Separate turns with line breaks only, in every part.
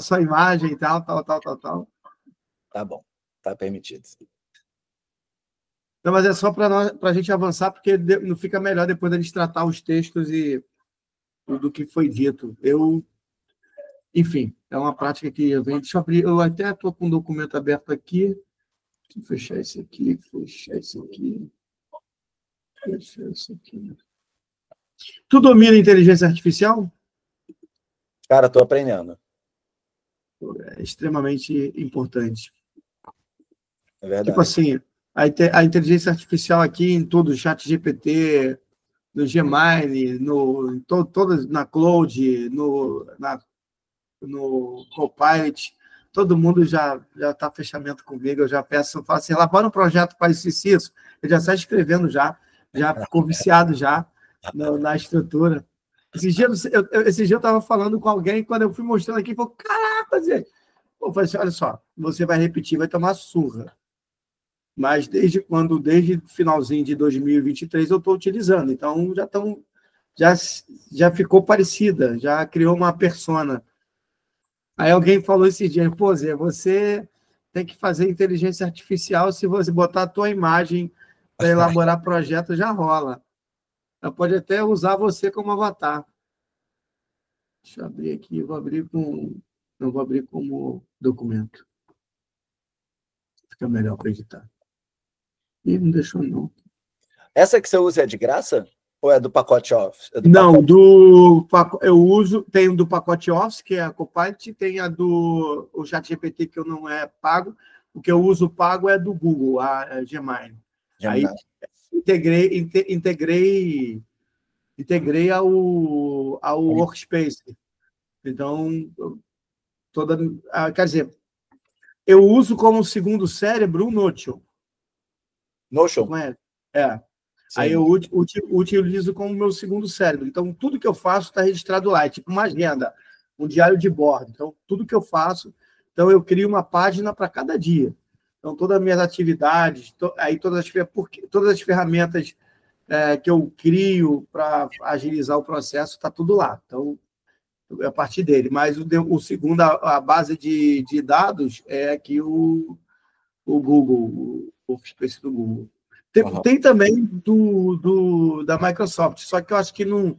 sua imagem e tal.
Tá bom, tá permitido.
Não, mas é só para a gente avançar, porque não fica melhor depois da gente tratar os textos e do que foi dito. Enfim, é uma prática que eu venho. Deixa eu abrir, eu até estou com um documento aberto aqui. Deixa eu fechar esse aqui, fechar esse aqui. Tu domina inteligência artificial?
Cara, tô aprendendo.
É extremamente importante.
É verdade.
Tipo assim, a inteligência artificial aqui em tudo, o ChatGPT, no Gemini, todas na Cloud, no Copilot, todo mundo já está fechamento comigo, eu já peço, eu falo assim, elabora um projeto para isso. Ele já sai escrevendo já ficou viciado já na estrutura. Esse dia eu estava falando com alguém, quando eu fui mostrando aqui, falou, caraca, Zé. Eu falei assim, olha só, você vai repetir, vai tomar surra. Mas desde o finalzinho de 2023 eu estou utilizando, então já ficou parecida, já criou uma persona. Aí alguém falou esse dia, pô, Zé, você tem que fazer inteligência artificial, se você botar a tua imagem para elaborar projeto, já rola. Ela pode até usar você como avatar. Deixa eu abrir aqui, não vou abrir como documento. Fica melhor para editar. Ih, não deixou não.
Essa que você usa é de graça? Ou é do pacote Office?
Não, eu uso, tem o do pacote Office, que é a Copilot, tem a do o ChatGPT, que eu não é pago. O que eu uso pago é do Google, a Gemini. Aí integrei ao Workspace. Então, quer dizer, eu uso como segundo cérebro o Notion.
Notion?
É. Sim. Aí eu utilizo como meu segundo cérebro. Então, tudo que eu faço está registrado lá. É tipo uma agenda, um diário de bordo. Então, tudo que eu faço... Então, eu crio uma página para cada dia. Então, todas as minhas atividades, todas as ferramentas que eu crio para agilizar o processo, está tudo lá. Então, é a partir dele. Mas o segundo, a base de dados é aqui o Google, o Workspace do Google. Tem também da Microsoft, só que eu acho que não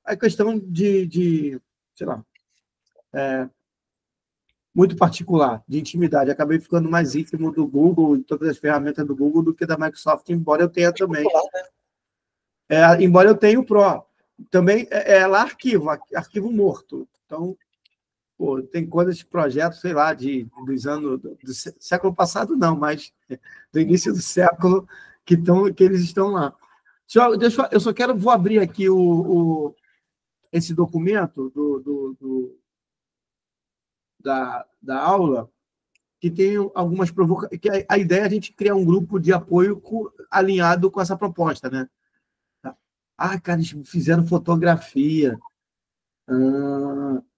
é questão de sei lá, muito particular, de intimidade. Acabei ficando mais íntimo do Google e todas as ferramentas do Google do que da Microsoft, embora eu tenha também. Embora eu tenha o Pro. Também é lá arquivo morto. Então, pô, tem coisas, projetos, sei lá, dos anos do século passado, não, mas do início do século que eles estão lá. Eu só vou abrir aqui esse documento da aula, que tem algumas provocações. A ideia é a gente criar um grupo de apoio alinhado com essa proposta, né? Cara, eles fizeram fotografia.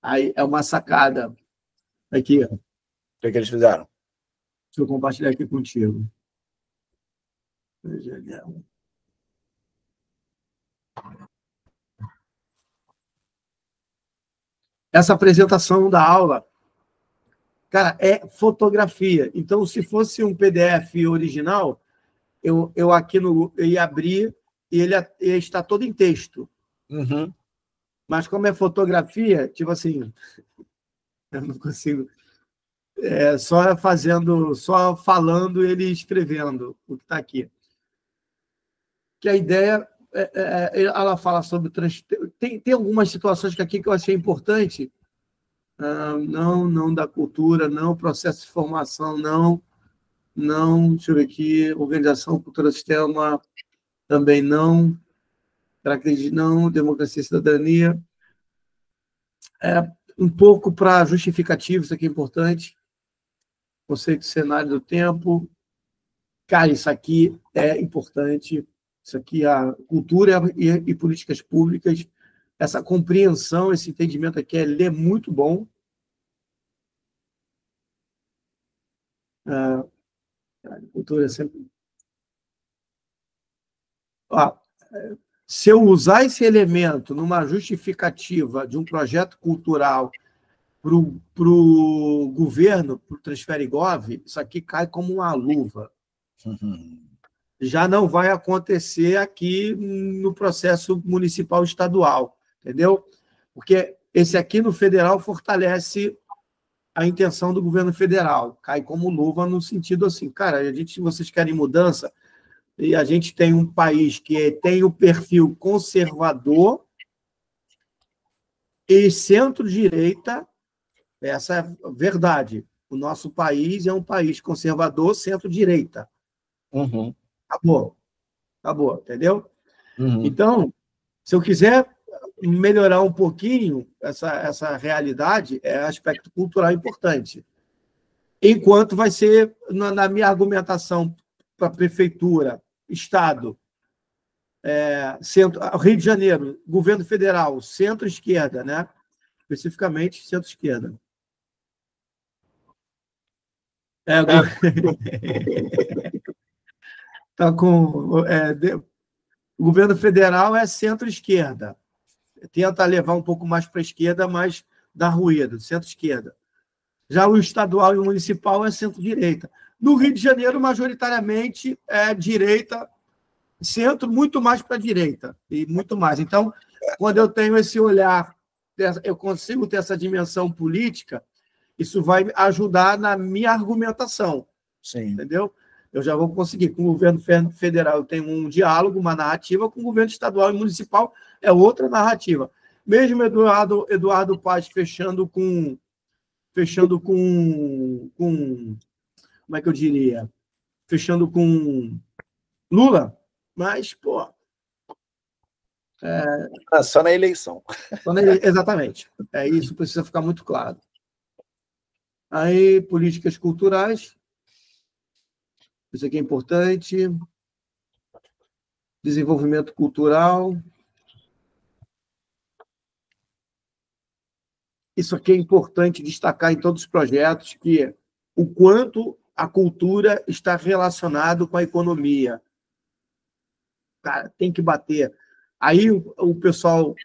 Aí é uma sacada. Aqui.
O que eles fizeram?
Deixa eu compartilhar aqui contigo. Essa apresentação da aula, cara, é fotografia. Então, se fosse um PDF original, eu ia abrir e ele ia estar todo em texto.
Uhum.
Mas como é fotografia, tipo assim, eu não consigo. Só falando ele escrevendo o que está aqui. Que a ideia, ela fala sobre... Tem algumas situações aqui que eu achei importante. Não da cultura, não processo de formação, não, deixa eu ver aqui, organização, cultura, sistema, também não, características não, democracia e cidadania. Um pouco para justificativo, isso aqui é importante. Conceito de cenário do tempo. Cara, isso aqui é importante. Isso aqui é a cultura e políticas públicas. Essa compreensão, esse entendimento aqui, ele é muito bom. Cultura sempre... Se eu usar esse elemento numa justificativa de um projeto cultural para o governo, para o Transfere Gov, isso aqui cai como uma luva. Já não vai acontecer aqui no processo municipal estadual, entendeu? Porque esse aqui no federal fortalece a intenção do governo federal, cai como luva no sentido assim, cara, vocês querem mudança, e a gente tem um país que tem o perfil conservador e centro-direita, essa é a verdade. O nosso país é um país conservador, centro-direita. Acabou, entendeu? Então, se eu quiser melhorar um pouquinho essa realidade, é aspecto cultural importante. Enquanto vai ser, na minha argumentação para a prefeitura, Estado, Rio de Janeiro, governo federal, centro-esquerda, né? Especificamente centro-esquerda. Tá com, o governo federal é centro-esquerda. Tenta levar um pouco mais para a esquerda, mas dá ruído, centro-esquerda. Já o estadual e o municipal é centro-direita. No Rio de Janeiro, majoritariamente, é direita, centro, muito mais para a direita, e muito mais. Então, quando eu tenho esse olhar, eu consigo ter essa dimensão política, isso vai ajudar na minha argumentação.
Sim.
Entendeu? Eu já vou conseguir. Com o governo federal, eu tenho um diálogo, uma narrativa, com o governo estadual e municipal é outra narrativa. Mesmo Eduardo Paes fechando com como é que eu diria? Fechando com Lula, mas, pô...
Só na eleição.
Exatamente. Isso precisa ficar muito claro. Aí, políticas culturais. Isso aqui é importante. Desenvolvimento cultural. Isso aqui é importante destacar em todos os projetos, que o quanto a cultura está relacionado com a economia. Cara, tem que bater. Aí o pessoal...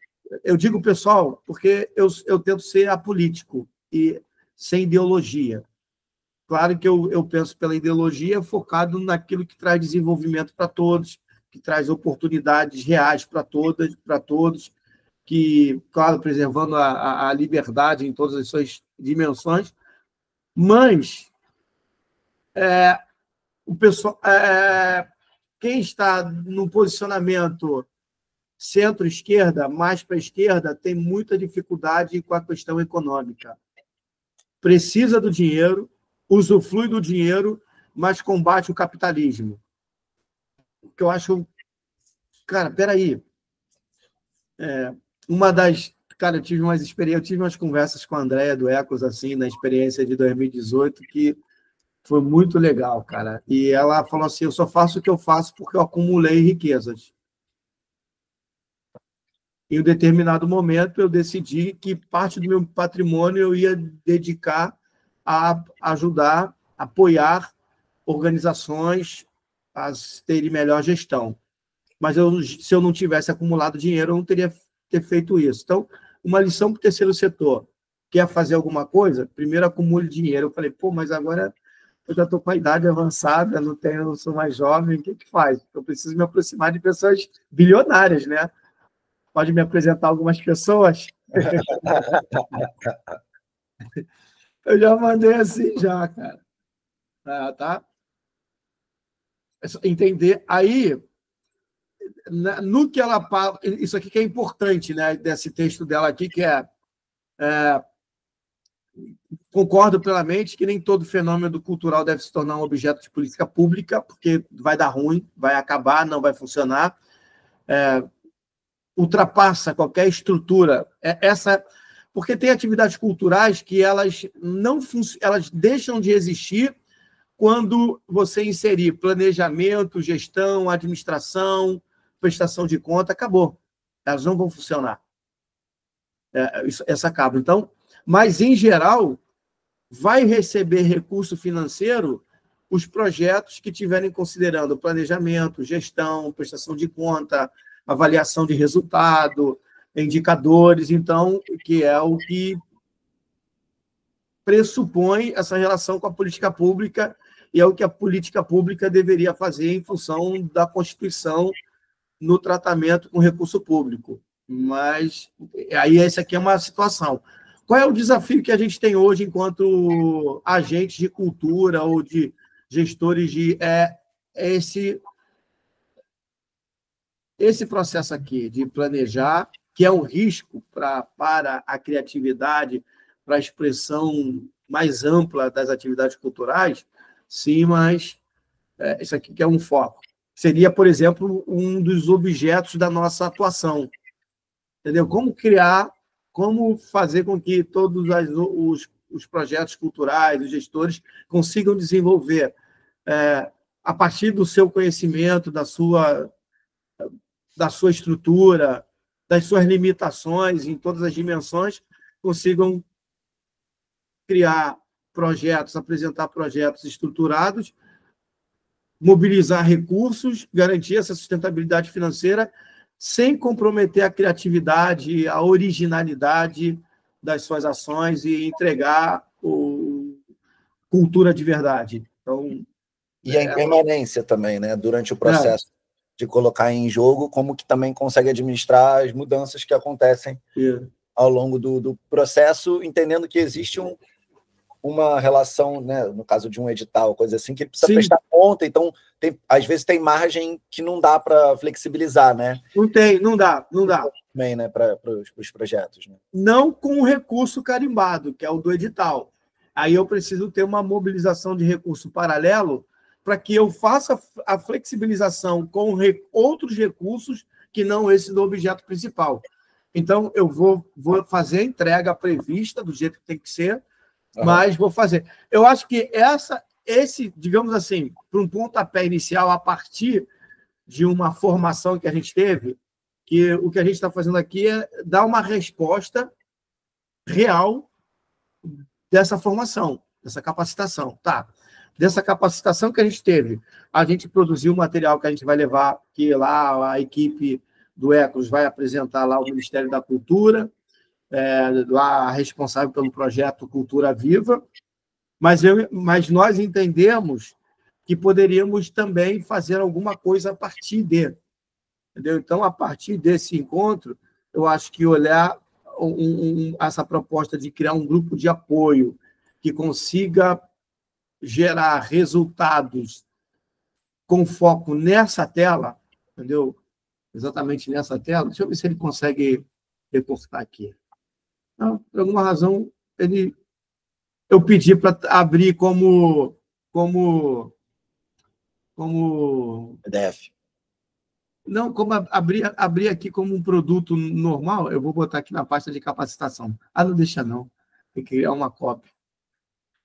Eu digo pessoal porque eu tento ser apolítico e sem ideologia. Claro que eu penso pela ideologia focado naquilo que traz desenvolvimento para todos, que traz oportunidades reais para todos, que, claro, preservando a liberdade em todas as suas dimensões, mas o pessoal, quem está no posicionamento centro-esquerda, mais para a esquerda, tem muita dificuldade com a questão econômica. Precisa do dinheiro, usufrui do dinheiro, mas combate o capitalismo. Que eu acho... Cara, peraí. Cara, eu tive umas conversas com a Andréia do Ecos, assim, na experiência de 2018, que foi muito legal, cara. E ela falou assim, eu só faço o que eu faço porque eu acumulei riquezas. Em um determinado momento, eu decidi que parte do meu patrimônio eu ia dedicar a ajudar, apoiar organizações a terem melhor gestão. Mas se eu não tivesse acumulado dinheiro, eu não teria feito isso. Então, uma lição para o terceiro setor. Quer fazer alguma coisa? Primeiro acumule dinheiro. Eu falei, mas agora eu já estou com a idade avançada, não sou mais jovem, o que faz? Eu preciso me aproximar de pessoas bilionárias, né? Pode me apresentar algumas pessoas? Eu já mandei assim, já, cara. Tá? É só entender. Aí, no que ela fala, isso aqui que é importante, né, desse texto dela aqui, que concordo plenamente que nem todo fenômeno cultural deve se tornar um objeto de política pública, porque vai dar ruim, vai acabar, não vai funcionar. Ultrapassa qualquer estrutura. Porque tem atividades culturais que elas deixam de existir quando você inserir planejamento, gestão, administração, prestação de conta, acabou. Elas não vão funcionar. Essa acaba. Então, mas, em geral, vai receber recurso financeiro os projetos que estiverem considerando planejamento, gestão, prestação de conta, avaliação de resultado, indicadores, então, que é o que pressupõe essa relação com a política pública e é o que a política pública deveria fazer em função da Constituição no tratamento com recurso público. Mas aí essa aqui é uma situação. Qual é o desafio que a gente tem hoje enquanto agentes de cultura ou de gestores de esse processo aqui de planejar, que é um risco para a criatividade, para a expressão mais ampla das atividades culturais, sim, mas isso aqui que é um foco. Seria, por exemplo, um dos objetos da nossa atuação. Entendeu? Como fazer com que todos os projetos culturais, os gestores, consigam desenvolver, a partir do seu conhecimento, da sua estrutura, das suas limitações em todas as dimensões, consigam criar projetos, apresentar projetos estruturados, mobilizar recursos, garantir essa sustentabilidade financeira, sem comprometer a criatividade, a originalidade das suas ações e entregar cultura de verdade. Então,
e a impermanência também, né? Durante o processo de colocar em jogo, como que também consegue administrar as mudanças que acontecem ao longo do processo, entendendo que existe uma relação, né, no caso de um edital, coisa assim, que precisa prestar conta, então às vezes tem margem que não dá para flexibilizar, né?
Não dá.
Também, né, para os projetos. Né?
Não com o recurso carimbado, que é o do edital. Aí eu preciso ter uma mobilização de recurso paralelo para que eu faça a flexibilização com outros recursos que não esse do objeto principal. Então, eu vou fazer a entrega prevista do jeito que tem que ser, mas vou fazer. Eu acho que esse, digamos assim, para um pontapé inicial, a partir de uma formação que a gente teve, que o que a gente está fazendo aqui é dar uma resposta real dessa formação, dessa capacitação. Tá. Dessa capacitação que a gente teve, a gente produziu um material que a gente vai levar, que lá a equipe do Ecos vai apresentar lá ao Ministério da Cultura, lá responsável pelo projeto Cultura Viva, mas nós entendemos que poderíamos também fazer alguma coisa a partir de. Entendeu? Então, a partir desse encontro, eu acho que olhar essa proposta de criar um grupo de apoio que consiga gerar resultados com foco nessa tela, entendeu? Exatamente nessa tela. Deixa eu ver se ele consegue recortar aqui. Não, por alguma razão, eu pedi para abrir como
PDF.
Não, como abrir aqui como um produto normal, eu vou botar aqui na pasta de capacitação. Não deixa não. Tem que criar uma cópia.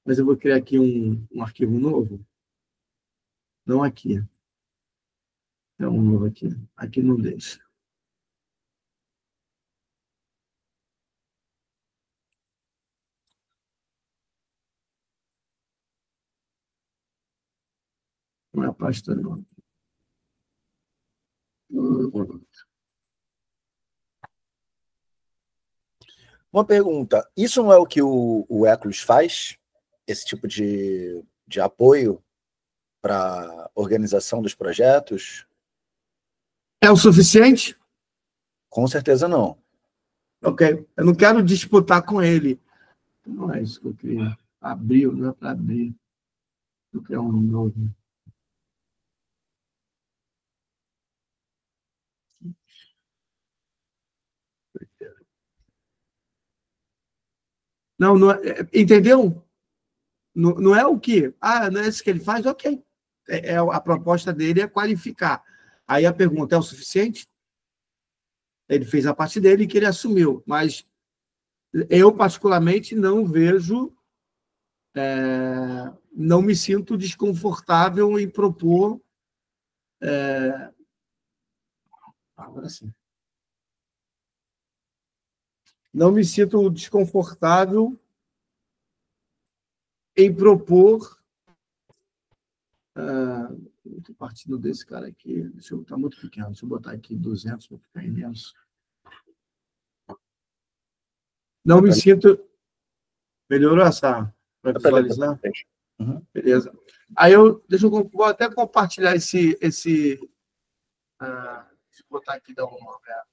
Mas eu vou criar aqui um arquivo novo. Não aqui. É um novo aqui. Aqui não deixa. Não é a pasta não.
Uma pergunta, isso não é o que o Eclos faz? Esse tipo de apoio para a organização dos projetos?
É o suficiente?
Com certeza não.
Ok. Eu não quero disputar com ele. Não é isso que eu queria. Abriu, não é para abrir. Eu quero um novo. Não entendeu? Não é o que? Não é isso que ele faz? Ok. A proposta dele é qualificar. Aí a pergunta é o suficiente? Ele fez a parte dele que ele assumiu, mas eu, particularmente, não vejo, não me sinto desconfortável em propor. Agora sim. Não me sinto desconfortável em propor Estou partindo desse cara aqui. Está muito pequeno. Deixa eu botar aqui 200 para ficar imenso. Não me sinto... Melhorou essa para visualizar?
Uhum.
Beleza. Aí vou até compartilhar deixa eu botar aqui, dar uma olhada.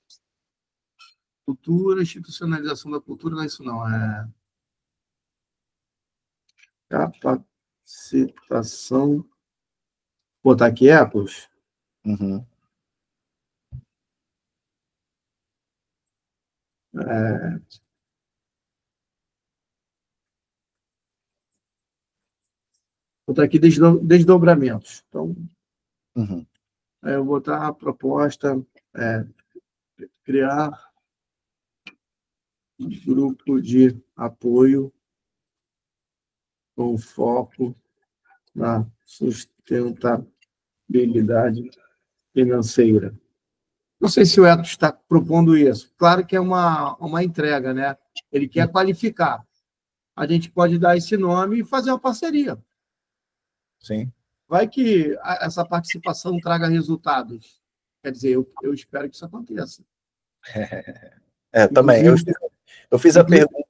Cultura, institucionalização da cultura, não é isso não, é capacitação. Vou botar aqui Ecos.
Uhum.
Vou botar aqui desdobramentos. Então,
Uhum.
eu vou botar a proposta, criar um grupo de apoio com foco na sustentabilidade financeira. Não sei se o Ethos está propondo isso. Claro que é uma entrega, né? Ele quer qualificar. A gente pode dar esse nome e fazer uma parceria.
Sim.
Vai que essa participação traga resultados. Quer dizer, eu espero que isso aconteça.
Também. Eu fiz a pergunta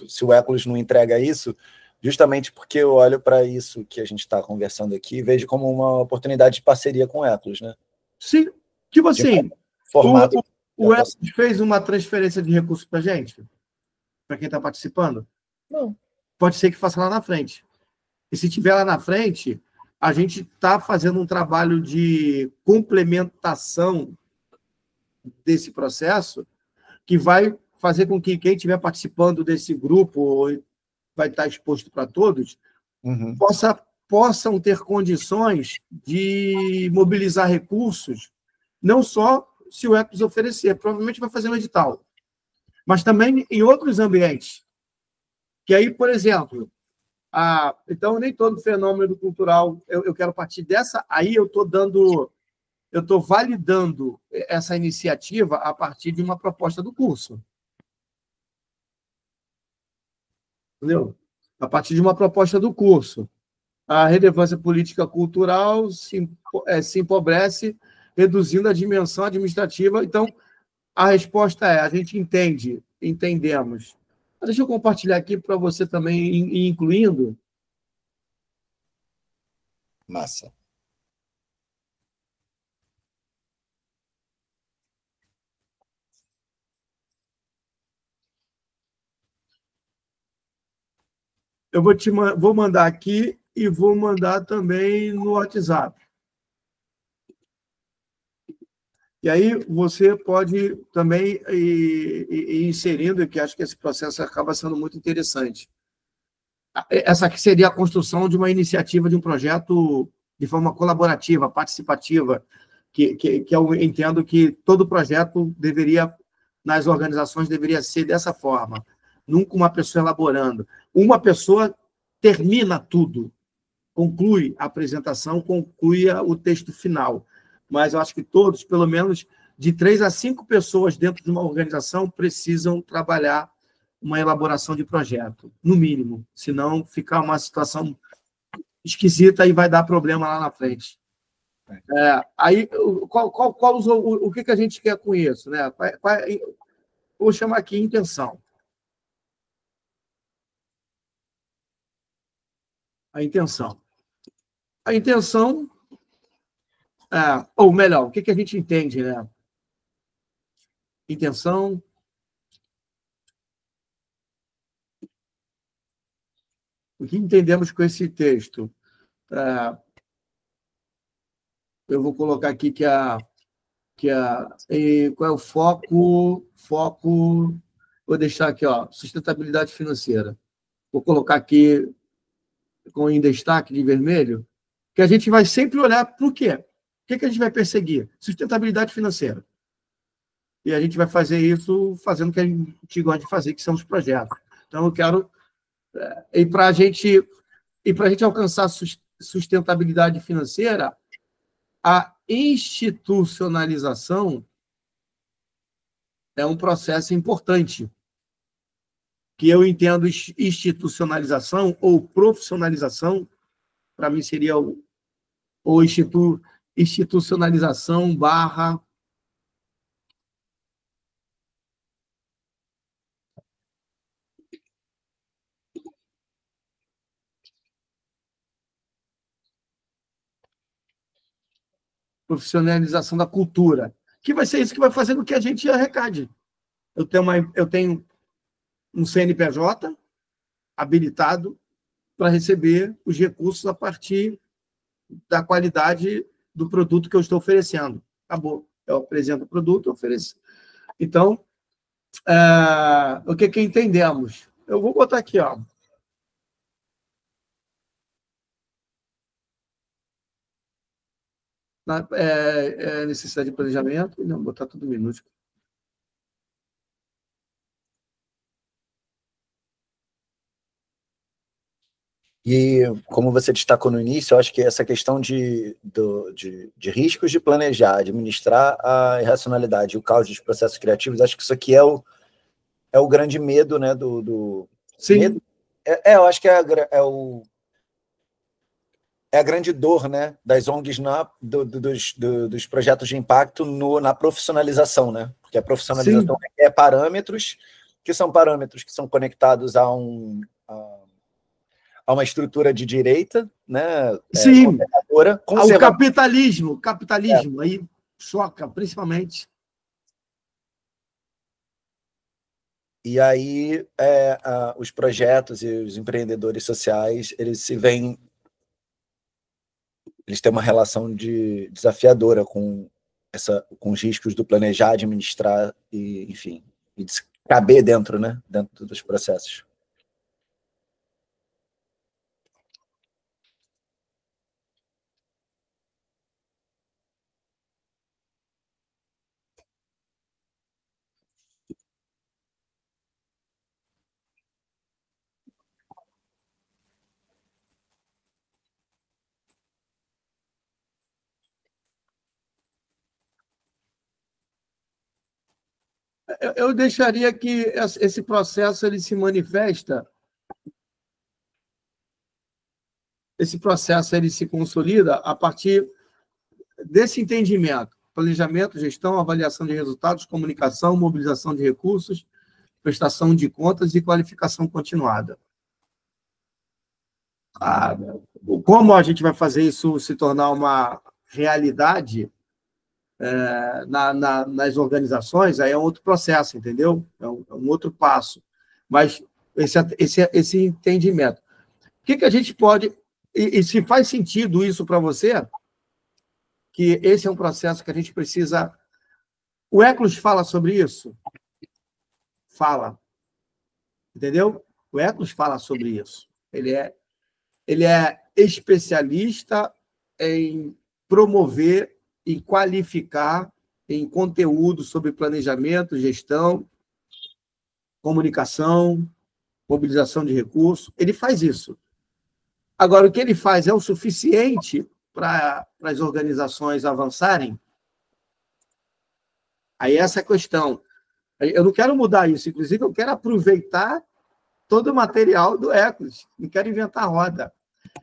se o Ecos não entrega isso, justamente porque eu olho para isso que a gente está conversando aqui e vejo como uma oportunidade de parceria com o Ecos, né?
Sim. Tipo assim,
formato
o Ecos fez uma transferência de recursos para a gente? Para quem está participando?
Não.
Pode ser que faça lá na frente. E se tiver lá na frente, a gente está fazendo um trabalho de complementação desse processo que vai fazer com que quem estiver participando desse grupo, vai estar exposto para todos, possam ter condições de mobilizar recursos, não só se o Ecos oferecer, provavelmente vai fazer um edital, mas também em outros ambientes. Que aí, por exemplo, então nem todo fenômeno cultural eu quero partir dessa, aí eu estou validando essa iniciativa a partir de uma proposta do curso. Entendeu? A partir de uma proposta do curso. A relevância política cultural se empobrece, reduzindo a dimensão administrativa. Então, a resposta a gente entendemos. Mas deixa eu compartilhar aqui para você também ir incluindo.
Massa.
Eu vou mandar aqui e vou mandar também no WhatsApp. E aí você pode também ir inserindo, que acho que esse processo acaba sendo muito interessante. Essa aqui seria a construção de uma iniciativa, de um projeto de forma colaborativa, participativa, que eu entendo que todo projeto nas organizações, deveria ser dessa forma. Nunca uma pessoa elaborando. Uma pessoa termina tudo, conclui a apresentação, conclui o texto final. Mas eu acho que todos, pelo menos de 3 a 5 pessoas dentro de uma organização, precisam trabalhar uma elaboração de projeto, no mínimo. Senão, fica uma situação esquisita e vai dar problema lá na frente. Aí, o que a gente quer com isso? Né? Vou chamar aqui intenção. A intenção. A intenção, ou melhor, o que a gente entende, né? Intenção. O que entendemos com esse texto? Eu vou colocar aqui qual é o foco? Vou deixar aqui, sustentabilidade financeira. Vou colocar aqui em destaque de vermelho, que a gente vai sempre olhar para o quê? O que a gente vai perseguir? Sustentabilidade financeira. E a gente vai fazer isso fazendo o que a gente gosta de fazer, que são os projetos. Então, eu quero... E para a gente alcançar sustentabilidade financeira, a institucionalização é um processo importante, que eu entendo institucionalização ou profissionalização, para mim seria o ou institucionalização barra... profissionalização da cultura, que vai ser isso que vai fazer com que a gente arrecade. Eu tenho um CNPJ habilitado para receber os recursos a partir da qualidade do produto que eu estou oferecendo. Acabou. Eu apresento o produto, eu ofereço. Então, o que entendemos? Eu vou botar aqui, ó. Necessidade de planejamento. Não, botar tudo minúsculo.
E, como você destacou no início, eu acho que essa questão de riscos de planejar, administrar a irracionalidade e o caos dos processos criativos, acho que isso aqui é o grande medo, né?
Sim.
Medo, eu acho que é a grande dor, né, das ONGs dos projetos de impacto na profissionalização, né? Porque a profissionalização é parâmetros que são conectados a uma estrutura de direita, né?
Sim.
Conservadora.
O capitalismo, aí choca, principalmente.
E aí os projetos e os empreendedores sociais, eles têm uma relação desafiadora com os riscos do planejar, administrar e, enfim, e caber dentro dos processos.
Eu deixaria que esse processo ele se manifesta, esse processo ele se consolida a partir desse entendimento: planejamento, gestão, avaliação de resultados, comunicação, mobilização de recursos, prestação de contas e qualificação continuada. Como a gente vai fazer isso se tornar uma realidade nas organizações, aí é um outro processo, entendeu? É um outro passo. Mas esse entendimento. O que a gente pode... E se faz sentido isso para você, que esse é um processo que a gente precisa... O Eclos fala sobre isso? Fala. Entendeu? O Eclos fala sobre isso. Ele é especialista em promover e qualificar em conteúdo sobre planejamento, gestão, comunicação, mobilização de recursos. Ele faz isso. Agora, o que ele faz é o suficiente para as organizações avançarem? Aí essa é a questão. Eu não quero mudar isso. Inclusive, eu quero aproveitar todo o material do Eclos. Não quero inventar a roda.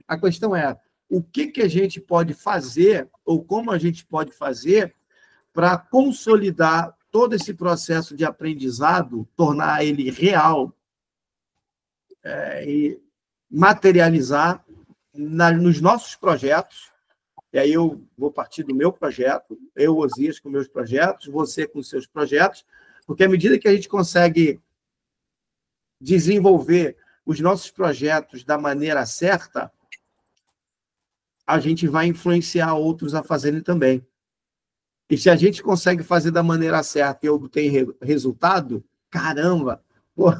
A questão é o que a gente pode fazer ou como a gente pode fazer para consolidar todo esse processo de aprendizado, tornar ele real e materializar nos nossos projetos. E aí eu vou partir do meu projeto, eu, Osias, com meus projetos, você com seus projetos, porque à medida que a gente consegue desenvolver os nossos projetos da maneira certa, a gente vai influenciar outros a fazerem também. E se a gente consegue fazer da maneira certa e obter resultado, caramba, pô,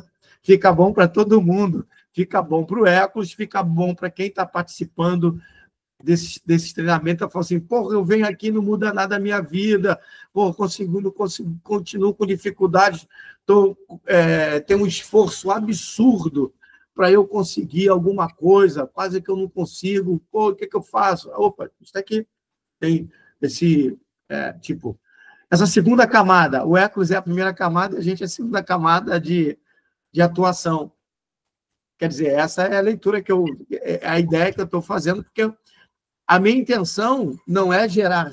fica bom para todo mundo, fica bom para o Eclos, fica bom para quem está participando desse treinamento, fala assim, porra, eu venho aqui, não muda nada a minha vida, porra, continuo com dificuldades, tenho um esforço absurdo para eu conseguir alguma coisa, quase que eu não consigo, pô, o que eu faço? Opa, está aqui. Tem esse, essa segunda camada. O Eclos é a primeira camada, a gente é a segunda camada de atuação. Quer dizer, essa é a leitura é a ideia que eu estou fazendo, porque A minha intenção não é gerar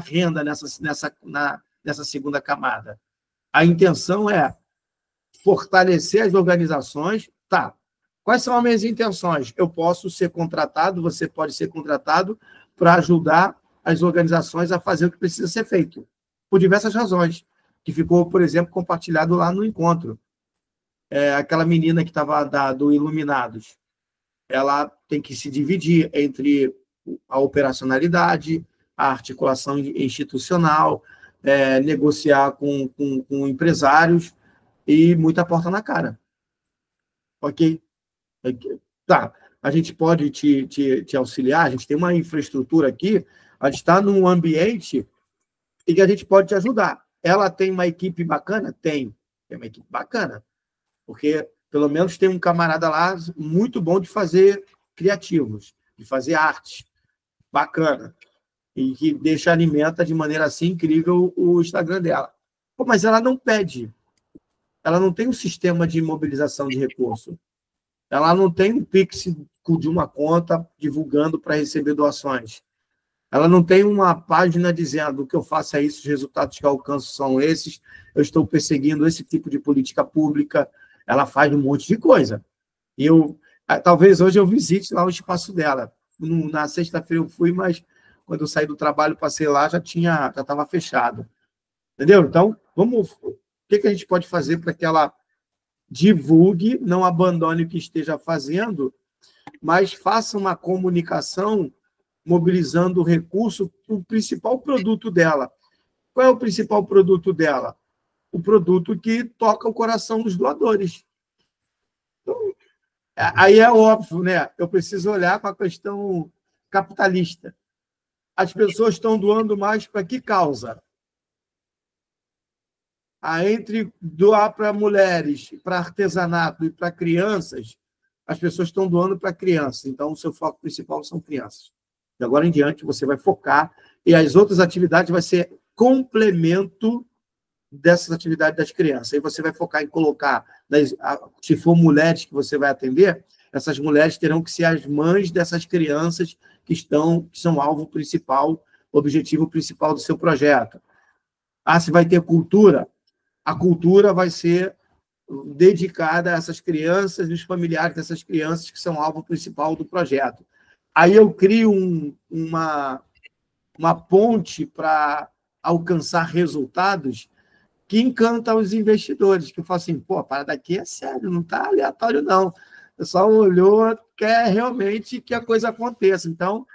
renda nessa segunda camada. A intenção é fortalecer as organizações. Tá. Quais são as minhas intenções? Eu posso ser contratado, você pode ser contratado para ajudar as organizações a fazer o que precisa ser feito, por diversas razões, que ficou, por exemplo, compartilhado lá no encontro. Aquela menina que estava do Iluminados, ela tem que se dividir entre a operacionalidade, a articulação institucional, negociar com empresários e muita porta na cara. Ok? Tá, a gente pode te auxiliar, a gente tem uma infraestrutura aqui, a gente está num ambiente em que a gente pode te ajudar. Ela tem uma equipe bacana? Tem uma equipe bacana, porque pelo menos tem um camarada lá muito bom de fazer criativos, de fazer arte, bacana, e que alimenta de maneira assim incrível o Instagram dela. Pô, mas ela não pede, ela não tem um sistema de mobilização de recurso. Ela não tem um Pix de uma conta divulgando para receber doações. Ela não tem uma página dizendo o que eu faço é isso, os resultados que eu alcanço são esses, eu estou perseguindo esse tipo de política pública. Ela faz um monte de coisa. Talvez hoje eu visite lá o espaço dela. Na sexta-feira eu fui, mas quando eu saí do trabalho, passei lá, já estava fechado. Entendeu? Então, o que a gente pode fazer para que ela divulgue, não abandone o que esteja fazendo, mas faça uma comunicação mobilizando o recurso para o principal produto dela. Qual é o principal produto dela? O produto que toca o coração dos doadores. Então, aí é óbvio, né? Eu preciso olhar para a questão capitalista. As pessoas estão doando mais para que causa? Entre doar para mulheres, para artesanato e para crianças, as pessoas estão doando para crianças. Então, o seu foco principal são crianças. De agora em diante, você vai focar, e as outras atividades vai ser complemento dessas atividades das crianças. Aí você vai focar em colocar, se for mulheres que você vai atender, essas mulheres terão que ser as mães dessas crianças que são alvo principal, objetivo principal do seu projeto. Se vai ter cultura, a cultura vai ser dedicada a essas crianças e os familiares dessas crianças que são alvo principal do projeto. Aí eu crio uma ponte para alcançar resultados que encanta os investidores, que falam assim, pô, a parada aqui é sério, não está aleatório, não. O pessoal olhou, quer realmente que a coisa aconteça. Então,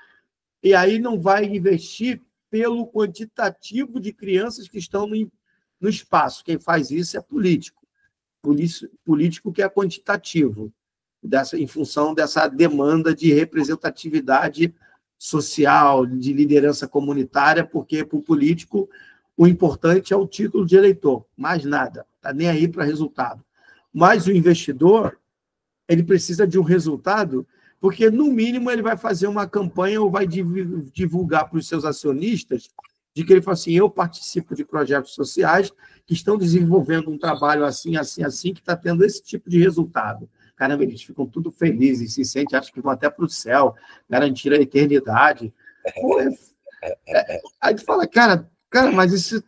e aí não vai investir pelo quantitativo de crianças que estão no espaço. Quem faz isso é político. Político que é quantitativo, em função dessa demanda de representatividade social, de liderança comunitária, porque para o político o importante é o título de eleitor, mais nada, está nem aí para resultado. Mas o investidor, ele precisa de um resultado, porque, no mínimo, ele vai fazer uma campanha ou vai divulgar para os seus acionistas de que ele fala assim, eu participo de projetos sociais que estão desenvolvendo um trabalho assim, assim, assim, que está tendo esse tipo de resultado. Caramba, eles ficam tudo felizes, se sentem, acho que vão até para o céu, garantir a eternidade. Pô, aí tu fala, cara, mas isso...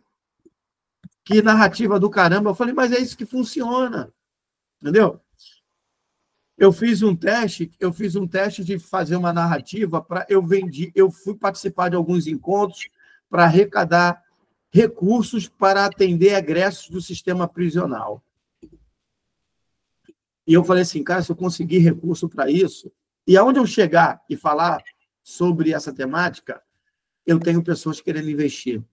Que narrativa do caramba. Eu falei, mas é isso que funciona. Entendeu? Eu fiz um teste de fazer uma narrativa eu fui participar de alguns encontros para arrecadar recursos para atender egressos do sistema prisional. E eu falei assim, cara, se eu conseguir recurso para isso, e aonde eu chegar e falar sobre essa temática, eu tenho pessoas querendo investir.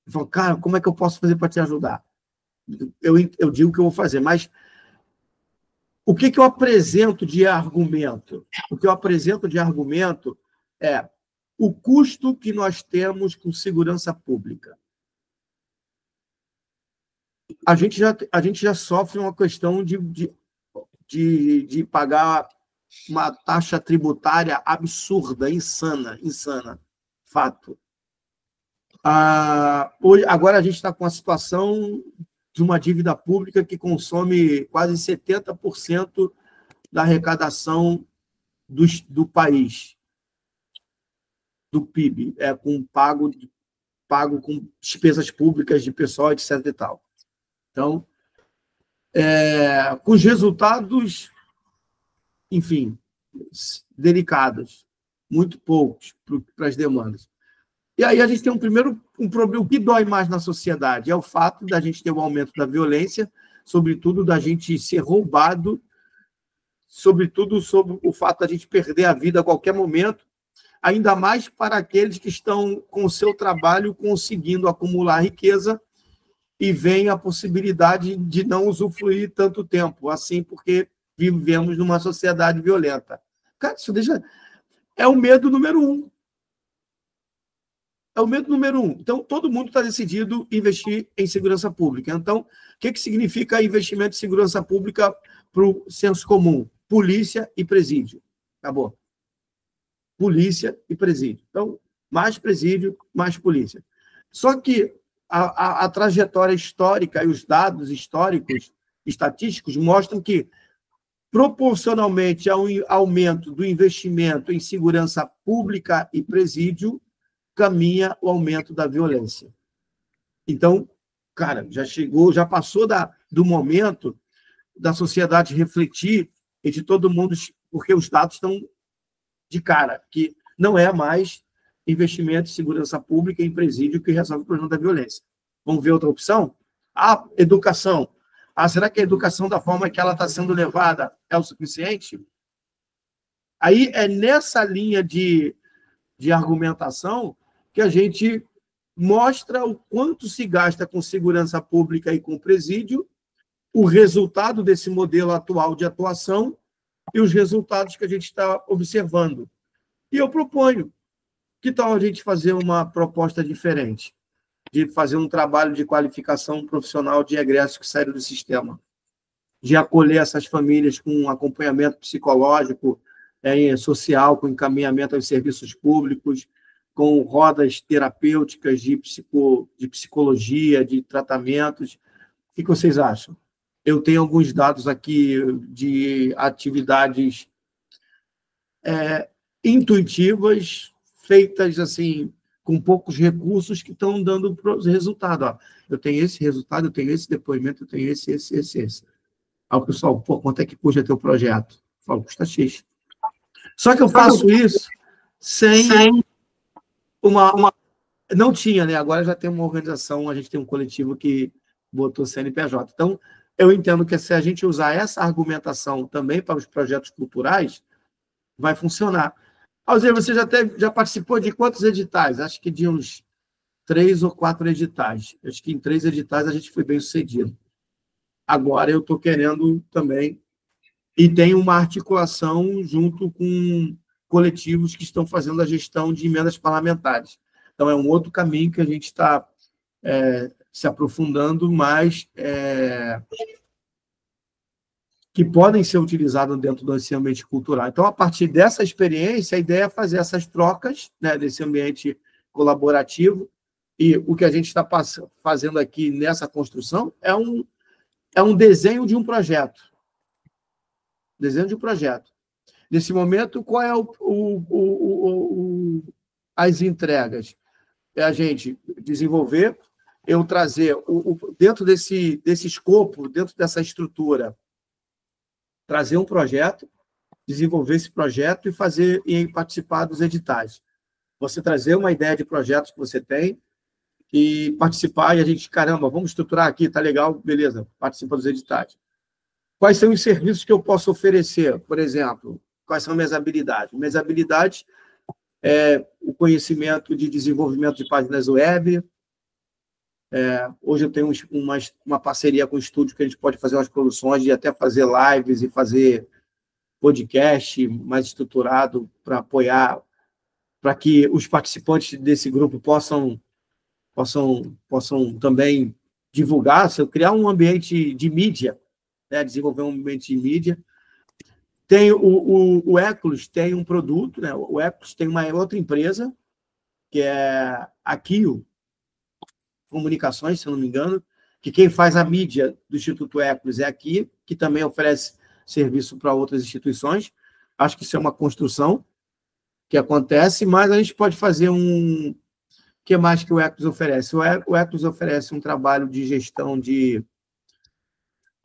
Eu falo, cara, como é que eu posso fazer para te ajudar? Eu digo que eu vou fazer, mas o que eu apresento de argumento? O que eu apresento de argumento é o custo que nós temos com segurança pública. A gente já sofre uma questão de pagar uma taxa tributária absurda, insana. Fato. Agora a gente está com a situação de uma dívida pública que consome quase 70% da arrecadação do país, do PIB, pago com despesas públicas de pessoal, etc. e tal. Então, com os resultados, enfim, delicados, muito poucos para as demandas. E aí a gente tem um problema. O que dói mais na sociedade é o fato da gente ter um aumento da violência, sobretudo da gente ser roubado, sobretudo sobre o fato da gente perder a vida a qualquer momento, ainda mais para aqueles que estão com o seu trabalho conseguindo acumular riqueza e vem a possibilidade de não usufruir tanto tempo, assim, porque vivemos numa sociedade violenta. Cara, isso deixa... É o medo número um. É o medo número um. Então, todo mundo está decidido investir em segurança pública. Então, o que significa investimento em segurança pública para o senso comum? Polícia e presídio. Acabou. Polícia e presídio. Então, mais presídio, mais polícia. Só que a trajetória histórica e os dados históricos, estatísticos, mostram que, proporcionalmente ao aumento do investimento em segurança pública e presídio, caminha o aumento da violência. Então, cara, já passou do momento da sociedade refletir e de todo mundo, porque os dados estão de cara, que não é mais investimento em segurança pública e em presídio que resolve o problema da violência. Vamos ver outra opção? A educação. Será que a educação, da forma que ela está sendo levada, é o suficiente? Aí é nessa linha de argumentação que a gente mostra o quanto se gasta com segurança pública e com presídio, o resultado desse modelo atual de atuação e os resultados que a gente está observando. E eu proponho, que tal a gente fazer uma proposta diferente? De fazer um trabalho de qualificação profissional de egressos que saíram do sistema, de acolher essas famílias com acompanhamento psicológico, social, com encaminhamento aos serviços públicos, com rodas terapêuticas de psicologia, de tratamentos. O que vocês acham? Eu tenho alguns dados aqui de atividades intuitivas, feitas assim, com poucos recursos, que estão dando resultado. Eu tenho esse resultado, eu tenho esse depoimento, eu tenho esse. Aí o pessoal, quanto é que custa teu projeto? Eu falo, custa X. Só que eu faço isso sem uma... Não tinha, né? Agora já tem uma organização, a gente tem um coletivo que botou CNPJ. Então, eu entendo que se a gente usar essa argumentação também para os projetos culturais, vai funcionar. Alzir, você já participou de quantos editais? Acho que de uns 3 ou 4 editais. Acho que em 3 editais a gente foi bem sucedido. Agora eu estou querendo também, e tem uma articulação junto com coletivos que estão fazendo a gestão de emendas parlamentares. Então, é um outro caminho que a gente está se aprofundando, mas que podem ser utilizados dentro desse ambiente cultural. Então, a partir dessa experiência, a ideia é fazer essas trocas, né, desse ambiente colaborativo, e o que a gente está fazendo aqui nessa construção é um desenho de um projeto. Desenho de um projeto. Nesse momento, qual é as entregas? É a gente desenvolver, eu trazer, dentro desse escopo, dentro dessa estrutura, trazer um projeto, desenvolver esse projeto e participar dos editais. Você trazer uma ideia de projetos que você tem e participar, e a gente, caramba, vamos estruturar aqui, tá legal, beleza, participa dos editais. Quais são os serviços que eu posso oferecer? Por exemplo, quais são minhas habilidades? Minhas habilidades é o conhecimento de desenvolvimento de páginas web. Hoje eu tenho uma parceria com o estúdio que a gente pode fazer umas produções de até fazer lives e fazer podcast mais estruturado para apoiar, para que os participantes desse grupo possam também divulgar, se eu criar um ambiente de mídia, né, desenvolver um ambiente de mídia. Tem o Eclos, tem um produto, né? O Eclos tem uma outra empresa, que é a Kio Comunicações, se eu não me engano, que quem faz a mídia do Instituto Eclos é aqui, que também oferece serviço para outras instituições. Acho que isso é uma construção que acontece, mas a gente pode fazer um... O que mais que o Ecos oferece? O Ecos oferece um trabalho de gestão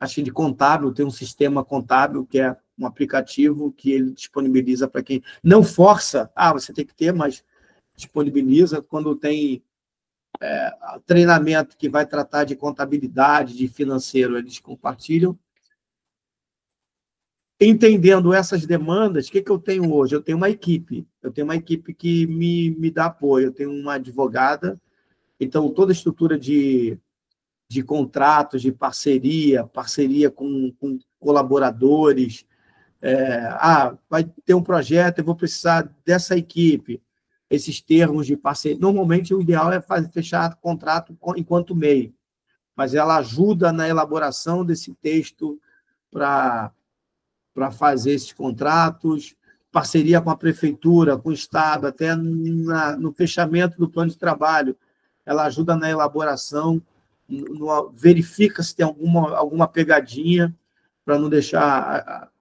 acho que de contábil, tem um sistema contábil, que é um aplicativo que ele disponibiliza para quem não força, você tem que ter, mas disponibiliza quando tem treinamento que vai tratar de contabilidade, de financeiro, eles compartilham. Entendendo essas demandas, o que eu tenho hoje? Eu tenho uma equipe que me dá apoio, eu tenho uma advogada, então toda a estrutura de contratos, de parceria com colaboradores, vai ter um projeto, eu vou precisar dessa equipe, esses termos de parceria. Normalmente, o ideal é fechar contrato enquanto MEI, mas ela ajuda na elaboração desse texto para fazer esses contratos, parceria com a prefeitura, com o Estado, até no fechamento do plano de trabalho. Ela ajuda na elaboração, verifica se tem alguma pegadinha, para não deixar...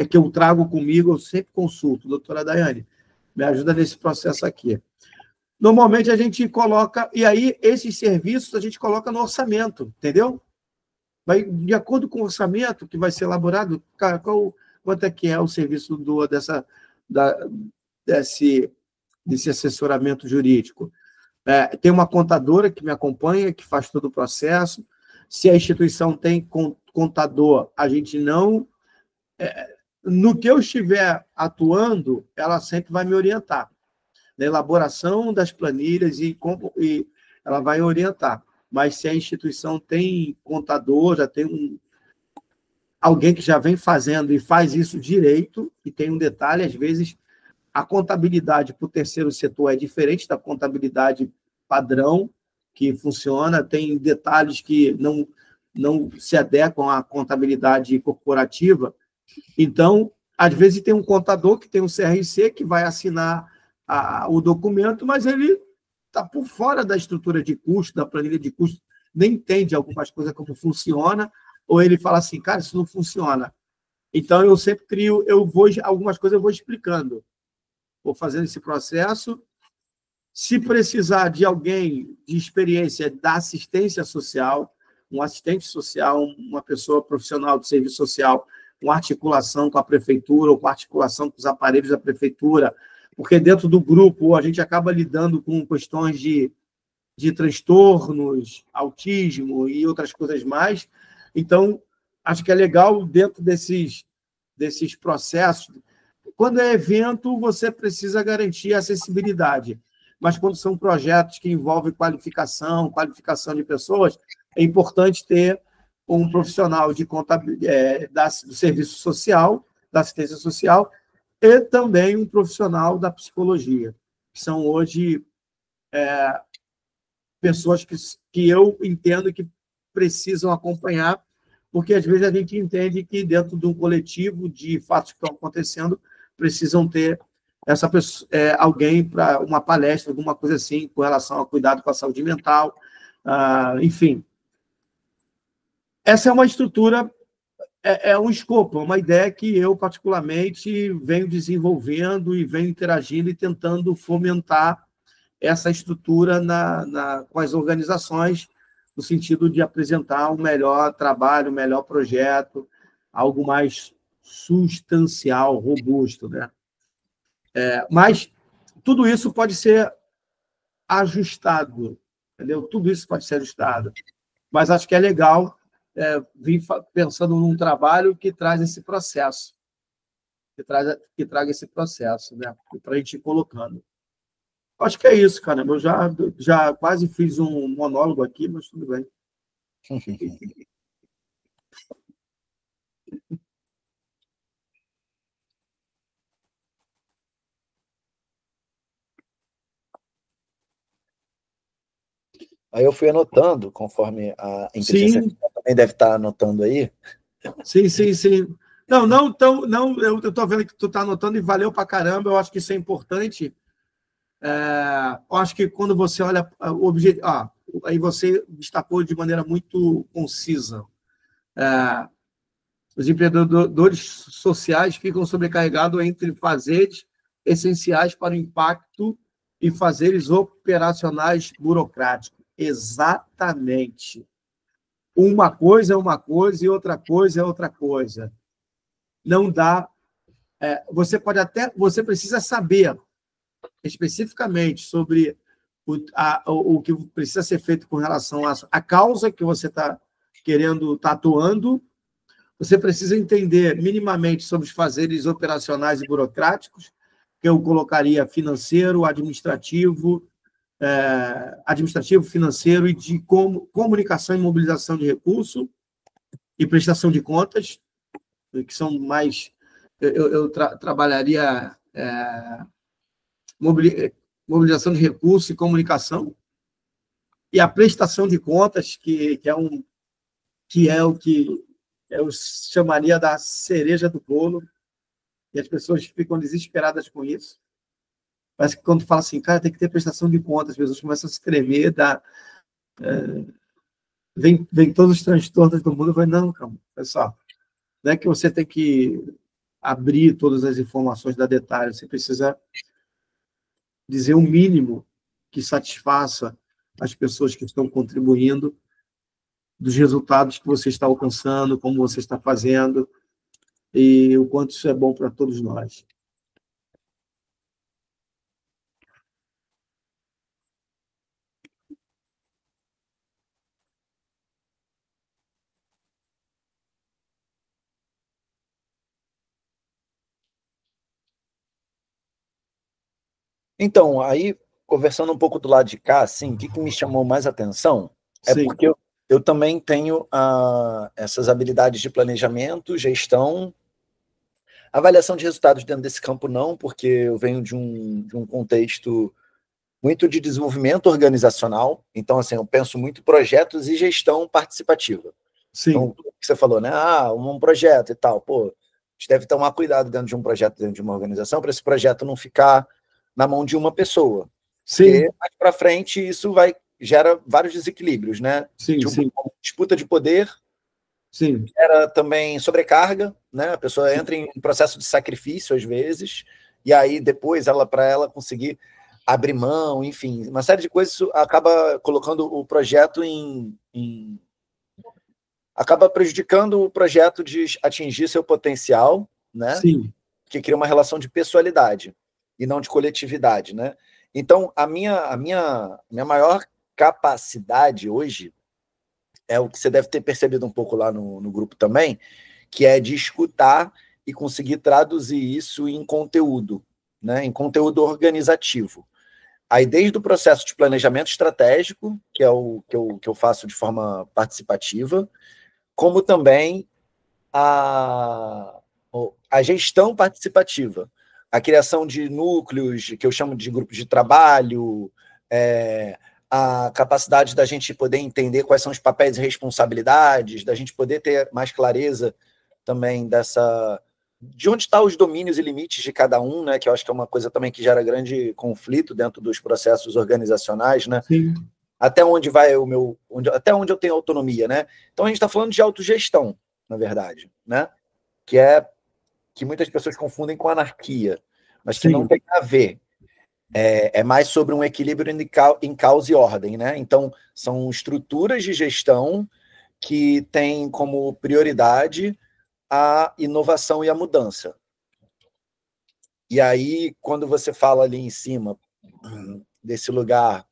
que eu trago comigo, eu sempre consulto. Doutora Daiane, me ajuda nesse processo aqui. Normalmente, a gente coloca... E aí, esses serviços, a gente coloca no orçamento, entendeu? Vai, de acordo com o orçamento que vai ser elaborado, quanto é que é o serviço desse assessoramento jurídico? Tem uma contadora que me acompanha, que faz todo o processo. Se a instituição tem contador, a gente não... no que eu estiver atuando, ela sempre vai me orientar. Na elaboração das planilhas e ela vai orientar. Mas se a instituição tem contador, já tem alguém que já vem fazendo e faz isso direito, e tem um detalhe, às vezes, a contabilidade para o terceiro setor é diferente da contabilidade padrão, que funciona, tem detalhes que não se adequam à contabilidade corporativa. Então, às vezes, tem um contador que tem um CRC que vai assinar o documento, mas ele está por fora da estrutura de custo, da planilha de custo, nem entende algumas coisas como funciona, ou ele fala assim, cara, isso não funciona. Então, eu sempre crio, algumas coisas eu vou explicando. Vou fazendo esse processo. Se precisar de alguém de experiência da assistência social, um assistente social, uma pessoa profissional do serviço social, com articulação com a prefeitura ou com articulação com os aparelhos da prefeitura, porque dentro do grupo a gente acaba lidando com questões de transtornos, autismo e outras coisas mais. Então, acho que é legal dentro desses processos. Quando é evento, você precisa garantir a acessibilidade, mas quando são projetos que envolvem qualificação de pessoas, é importante ter um profissional de do serviço social, da assistência social, e também um profissional da psicologia, que são hoje pessoas que eu entendo que precisam acompanhar, porque às vezes a gente entende que dentro de um coletivo de fatos que estão acontecendo, precisam ter essa pessoa, alguém para uma palestra, alguma coisa assim, com relação ao cuidado com a saúde mental, enfim. Essa é uma estrutura, um escopo, uma ideia que eu, particularmente, venho desenvolvendo e venho interagindo e tentando fomentar essa estrutura com as organizações, no sentido de apresentar um melhor trabalho, um melhor projeto, algo mais substancial, robusto, né? Mas tudo isso pode ser ajustado, entendeu? Tudo isso pode ser ajustado. Mas acho que é legal vir pensando num trabalho que traz esse processo, que traga esse processo, né? Para a gente ir colocando. Acho que é isso, cara. Eu já quase fiz um monólogo aqui, mas tudo bem.
Aí eu fui anotando, conforme a inteligência artificial também deve estar anotando aí.
Sim. Não, eu estou vendo que tu está anotando e valeu para caramba, eu acho que isso é importante. Eu acho que quando você olha o objetivo... aí você destacou de maneira muito concisa. Os empreendedores sociais ficam sobrecarregados entre fazeres essenciais para o impacto e fazeres operacionais burocráticos. Exatamente. Uma coisa é uma coisa e outra coisa é outra coisa. Não dá. Você precisa saber especificamente sobre o que precisa ser feito com relação à causa que você está querendo, está atuando. Você precisa entender minimamente sobre os fazeres operacionais e burocráticos, que eu colocaria financeiro, administrativo, financeiro e de comunicação e mobilização de recursos e prestação de contas, que são mais... Eu trabalharia mobilização de recursos e comunicação, e a prestação de contas, que é o que eu chamaria da cereja do bolo, e as pessoas ficam desesperadas com isso. Parece que quando fala assim, cara, tem que ter prestação de contas, as pessoas começam a se tremer, vem todos os transtornos do mundo. Eu falei, não, calma, pessoal, não é que você tem que abrir todas as informações da detalhe, você precisa dizer o mínimo que satisfaça as pessoas que estão contribuindo dos resultados que você está alcançando, como você está fazendo, e o quanto isso é bom para todos nós.
Então, aí, conversando um pouco do lado de cá, assim, o que me chamou mais atenção é
Sim.
porque eu também tenho essas habilidades de planejamento, gestão, avaliação de resultados dentro desse campo não, porque eu venho de um contexto muito de desenvolvimento organizacional, então, assim, eu penso muito em projetos e gestão participativa.
Sim.
Então, o que você falou, né? Um projeto e tal, pô, a gente deve tomar cuidado dentro de um projeto, dentro de uma organização, para esse projeto não ficar na mão de uma pessoa.
Sim.
Porque mais para frente isso gera vários desequilíbrios, né?
Sim, sim.
Disputa de poder,
sim.
Gera também sobrecarga, né? A pessoa entra em processo de sacrifício às vezes, e aí depois para ela conseguir abrir mão, enfim, uma série de coisas, isso acaba colocando o projeto acaba prejudicando o projeto de atingir seu potencial, né?
Sim.
Que cria uma relação de pessoalidade e não de coletividade, né? Então, a minha maior capacidade hoje é o que você deve ter percebido um pouco lá no grupo também, que é de escutar e conseguir traduzir isso em conteúdo, né? Em conteúdo organizativo. Aí, desde o processo de planejamento estratégico, que é o que eu faço de forma participativa, como também a gestão participativa, a criação de núcleos, que eu chamo de grupos de trabalho, a capacidade da gente poder entender quais são os papéis e responsabilidades, da gente poder ter mais clareza também de onde estão os domínios e limites de cada um, né? Que eu acho que é uma coisa também que gera grande conflito dentro dos processos organizacionais, né?
Sim.
Até onde vai até onde eu tenho autonomia, né? Então a gente está falando de autogestão, na verdade, né? Que muitas pessoas confundem com anarquia, mas que não tem a ver. É mais sobre um equilíbrio em causa e ordem, né? Então, são estruturas de gestão que têm como prioridade a inovação e a mudança. E aí, quando você fala ali em cima desse lugar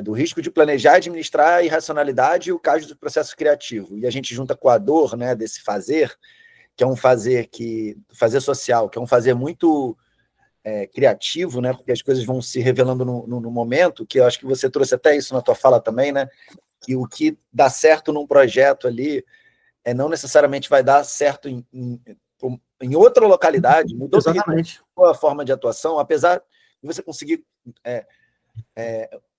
do risco de planejar, administrar a irracionalidade e o caso do processo criativo, e a gente junta com a dor, né, desse fazer, que é um fazer social, que é um fazer muito criativo, né, porque as coisas vão se revelando no momento, que eu acho que você trouxe até isso na tua fala também, né, que o que dá certo num projeto ali não necessariamente vai dar certo em outra localidade, mudou a forma de atuação, apesar de você conseguir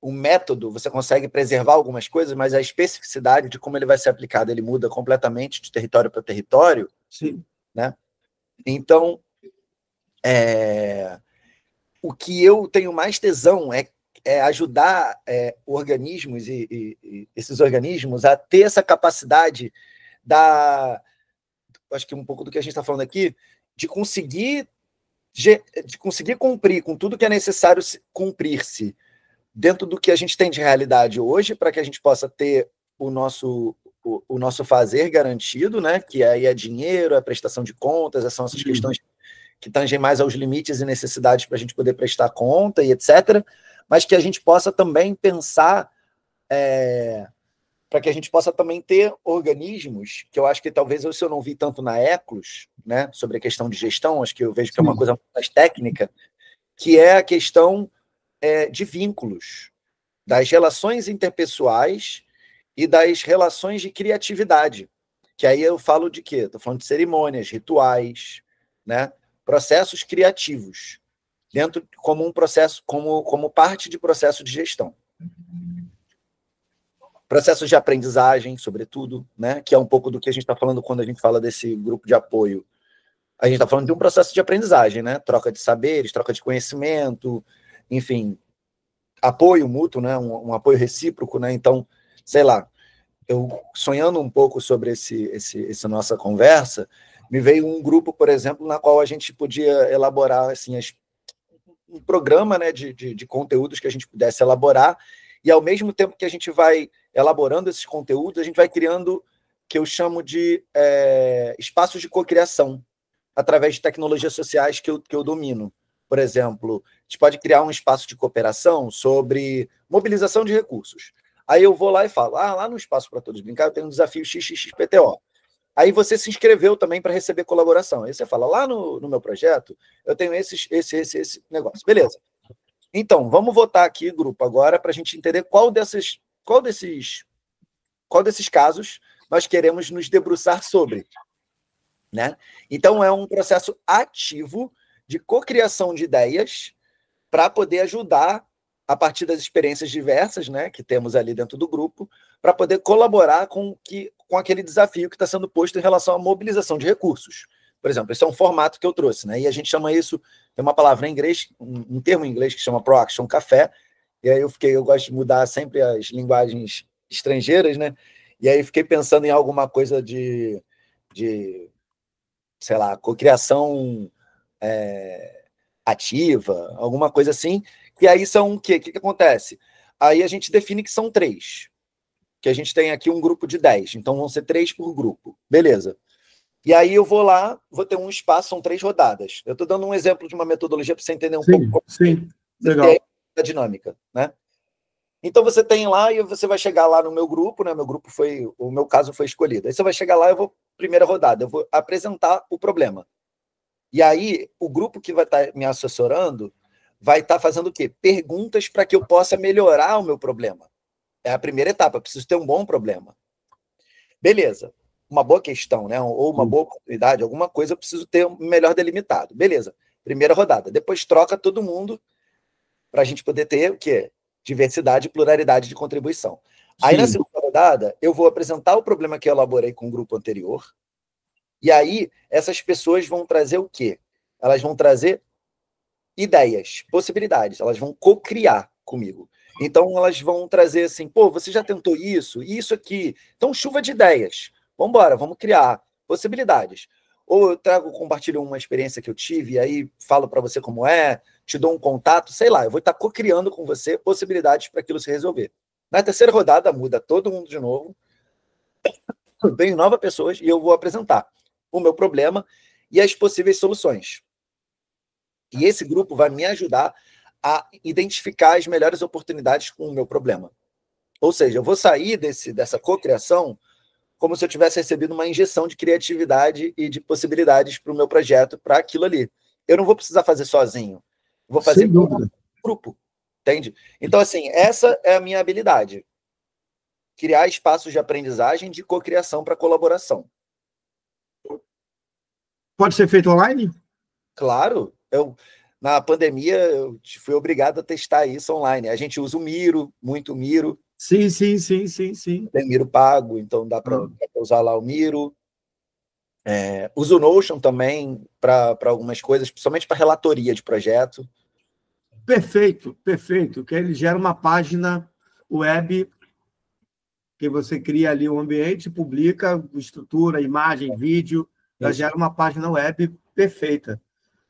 um método, você consegue preservar algumas coisas, mas a especificidade de como ele vai ser aplicado, ele muda completamente de território para território.
Sim.
Né? Então, o que eu tenho mais tesão é ajudar organismos e esses organismos a ter essa capacidade acho que um pouco do que a gente está falando aqui, de conseguir cumprir com tudo que é necessário cumprir-se dentro do que a gente tem de realidade hoje, para que a gente possa ter o nosso fazer garantido, né? Que aí é dinheiro, é prestação de contas, são essas questões que tangem mais aos limites e necessidades para a gente poder prestar conta e etc., mas que a gente possa também pensar, para que a gente possa também ter organismos, que eu acho que talvez eu não vi tanto na Eclos, né, sobre a questão de gestão, acho que eu vejo que é uma coisa mais técnica, que é a questão de vínculos, das relações interpessoais e das relações de criatividade, que aí eu falo de quê? Estou falando de cerimônias, rituais, né, processos criativos, dentro como um processo, como parte de processo de gestão. Processos de aprendizagem, sobretudo, né, que é um pouco do que a gente está falando quando a gente fala desse grupo de apoio. A gente está falando de um processo de aprendizagem, né, troca de saberes, troca de conhecimento, enfim, apoio mútuo, né, um apoio recíproco, né. Então, sei lá, eu sonhando um pouco sobre essa nossa conversa, me veio um grupo, por exemplo, na qual a gente podia elaborar assim, um programa, né, de conteúdos que a gente pudesse elaborar, e ao mesmo tempo que a gente vai elaborando esses conteúdos, a gente vai criando, que eu chamo de espaços de cocriação, através de tecnologias sociais que eu domino. Por exemplo, a gente pode criar um espaço de cooperação sobre mobilização de recursos. Aí eu vou lá e falo, lá no Espaço para Todos Brincar eu tenho um desafio XXXPTO. Aí você se inscreveu também para receber colaboração. Aí você fala, lá no meu projeto, eu tenho esse negócio. Beleza. Então, vamos votar aqui, grupo, agora, para a gente entender qual desses casos nós queremos nos debruçar sobre. Né? Então, é um processo ativo de cocriação de ideias para poder ajudar, a partir das experiências diversas, né, que temos ali dentro do grupo, para poder colaborar com aquele desafio que está sendo posto em relação à mobilização de recursos. Por exemplo, esse é um formato que eu trouxe, né, e a gente chama isso, tem uma palavra em inglês, um termo em inglês que chama Proaction Café, e aí eu gosto de mudar sempre as linguagens estrangeiras, né, e aí fiquei pensando em alguma coisa de sei lá, cocriação ativa, alguma coisa assim, e aí são o quê? O que acontece? Aí a gente define que são 3, que a gente tem aqui um grupo de 10, então vão ser 3 por grupo, beleza. E aí eu vou lá, vou ter um espaço, são 3 rodadas. Eu estou dando um exemplo de uma metodologia para você entender um pouco
legal.
A dinâmica, né? Então você tem lá e você vai chegar lá no meu grupo, né? O meu caso foi escolhido. Aí você vai chegar lá, primeira rodada, eu vou apresentar o problema. E aí, o grupo que vai estar me assessorando vai estar fazendo o quê? Perguntas para que eu possa melhorar o meu problema. É a primeira etapa, eu preciso ter um bom problema. Beleza. Uma boa questão, né? Ou uma boa oportunidade, alguma coisa, eu preciso ter um melhor delimitado. Beleza. Primeira rodada. Depois troca todo mundo para a gente poder ter o quê? Diversidade e pluralidade de contribuição. Aí, na segunda rodada, eu vou apresentar o problema que eu elaborei com o grupo anterior. E aí, essas pessoas vão trazer o quê? Elas vão trazer ideias, possibilidades. Elas vão co-criar comigo. Então, elas vão trazer assim, pô, você já tentou isso? E isso aqui? Então, chuva de ideias. Vamos embora, vamos criar possibilidades. Ou eu compartilho uma experiência que eu tive, e aí falo para você como é, te dou um contato, sei lá, eu vou estar co-criando com você possibilidades para aquilo se resolver. Na terceira rodada, muda todo mundo de novo, vem novas pessoas e eu vou apresentar o meu problema e as possíveis soluções. E esse grupo vai me ajudar a identificar as melhores oportunidades com o meu problema. Ou seja, eu vou sair dessa cocriação como se eu tivesse recebido uma injeção de criatividade e de possibilidades para o meu projeto, para aquilo ali. Eu não vou precisar fazer sozinho. Vou fazer com um grupo. Entende? Então, assim, essa é a minha habilidade. Criar espaços de aprendizagem de cocriação para colaboração.
Pode ser feito online?
Claro. Na pandemia, eu fui obrigado a testar isso online. A gente usa o Miro, muito o Miro.
Sim.
Tem Miro pago, então dá para usar lá o Miro. Uso o Notion também para algumas coisas, principalmente para relatoria de projeto.
Perfeito. Que ele gera uma página web que você cria ali o ambiente, publica, estrutura, imagem, vídeo, já gera uma página web perfeita.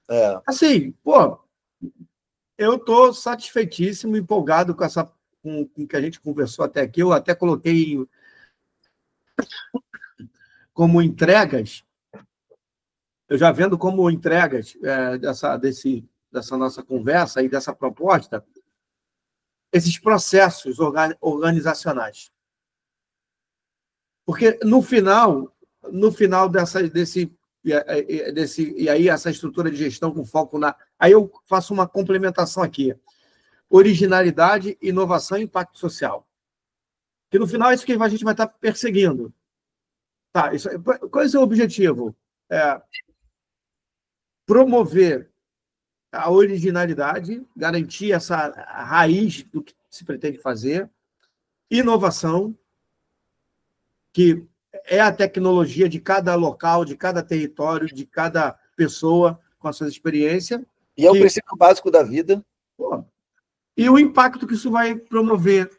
É.
Assim, pô, eu estou satisfeitíssimo, empolgado com o que a gente conversou até aqui. Eu até coloquei como entregas, eu já vendo como entregas dessa nossa conversa e dessa proposta, esses processos organizacionais. Porque no final e aí essa estrutura de gestão com foco na... Aí eu faço uma complementação aqui. Originalidade, inovação e impacto social. Que no final é isso que a gente vai estar perseguindo. Tá, qual é o seu objetivo? Promover a originalidade, garantir essa raiz do que se pretende fazer, inovação, que é a tecnologia de cada local, de cada território, de cada pessoa com as suas experiências.
E é o princípio básico da vida.
E o impacto que isso vai promover,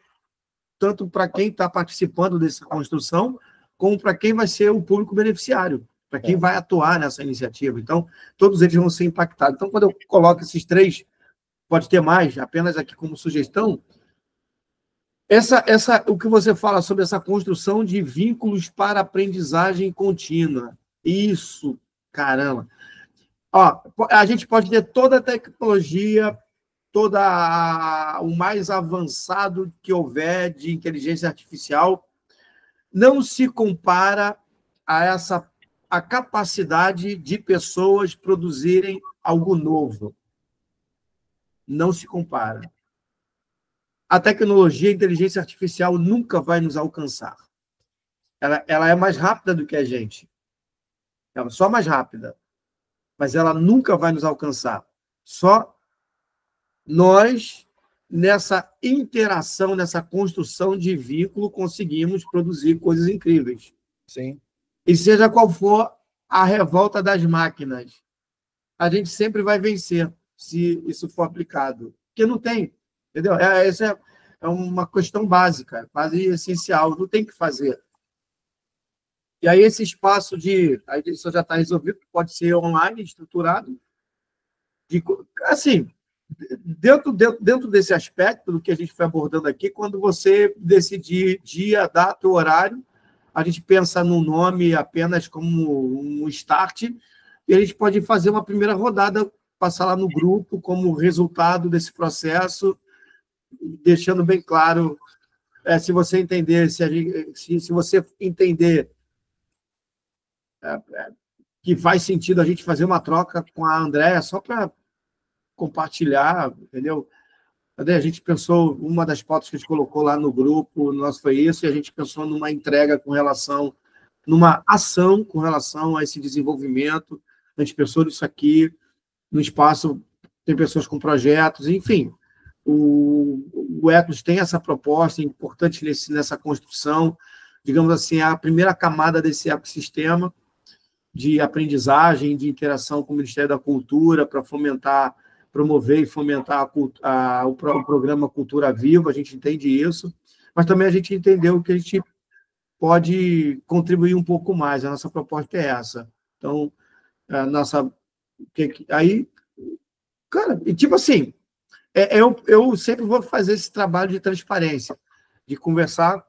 tanto para quem está participando dessa construção, como para quem vai ser o público beneficiário, para quem vai atuar nessa iniciativa. Então, todos eles vão ser impactados. Então, quando eu coloco esses 3, pode ter mais, apenas aqui como sugestão, o que você fala sobre essa construção de vínculos para aprendizagem contínua. Isso, caramba. A gente pode ter toda a tecnologia, o mais avançado que houver de inteligência artificial, não se compara a capacidade de pessoas produzirem algo novo. Não se compara. A tecnologia, a inteligência artificial nunca vai nos alcançar. Ela é mais rápida do que a gente. Ela é só mais rápida. Mas ela nunca vai nos alcançar. Só nós, nessa interação, nessa construção de vínculo, conseguimos produzir coisas incríveis.
Sim.
E seja qual for a revolta das máquinas, a gente sempre vai vencer se isso for aplicado. Porque não tem, entendeu? Essa é uma questão básica, quase essencial, não tem o que fazer. E aí esse espaço aí isso já está resolvido, pode ser online, estruturado. Assim, dentro desse aspecto do que a gente foi abordando aqui, quando você decidir dia, data, horário, a gente pensa no nome apenas como um start, e a gente pode fazer uma primeira rodada, passar lá no grupo como resultado desse processo, deixando bem claro, se você entender, se você entender que faz sentido a gente fazer uma troca com a Andréa, só para compartilhar, entendeu? A gente pensou, uma das pautas que a gente colocou lá no grupo nosso foi isso, e a gente pensou numa entrega numa ação com relação a esse desenvolvimento. A gente pensou nisso aqui, no espaço, tem pessoas com projetos, enfim. O Eclos tem essa proposta importante nessa construção, digamos assim, a primeira camada desse ecossistema de aprendizagem, de interação com o Ministério da Cultura, para promover e fomentar o programa Cultura Viva, a gente entende isso, mas também a gente entendeu que a gente pode contribuir um pouco mais, a nossa proposta é essa. Então, aí, cara, e tipo assim, eu sempre vou fazer esse trabalho de transparência, de conversar,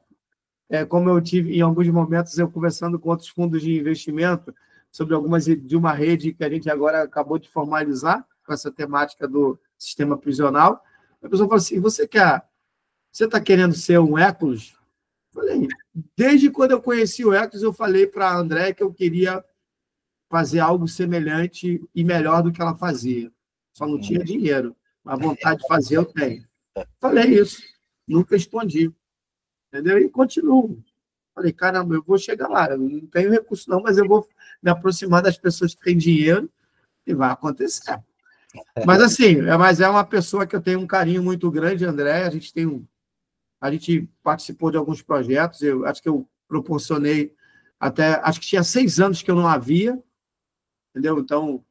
como eu tive em alguns momentos, eu conversando com outros fundos de investimento sobre de uma rede que a gente agora acabou de formalizar, com essa temática do sistema prisional. A pessoa fala assim, você está querendo ser um Eclos? Eu falei, desde quando eu conheci o Eclos, eu falei para a André que eu queria fazer algo semelhante e melhor do que ela fazia. Só não tinha dinheiro. A vontade de fazer eu tenho. Falei isso. Nunca escondi. Entendeu? E continuo. Falei, caramba, eu vou chegar lá. Eu não tenho recurso não, mas eu vou me aproximar das pessoas que têm dinheiro e vai acontecer. Mas, assim, é uma pessoa que eu tenho um carinho muito grande, André. A gente participou de alguns projetos. Acho que eu proporcionei acho que tinha 6 anos que eu não havia, entendeu? Então,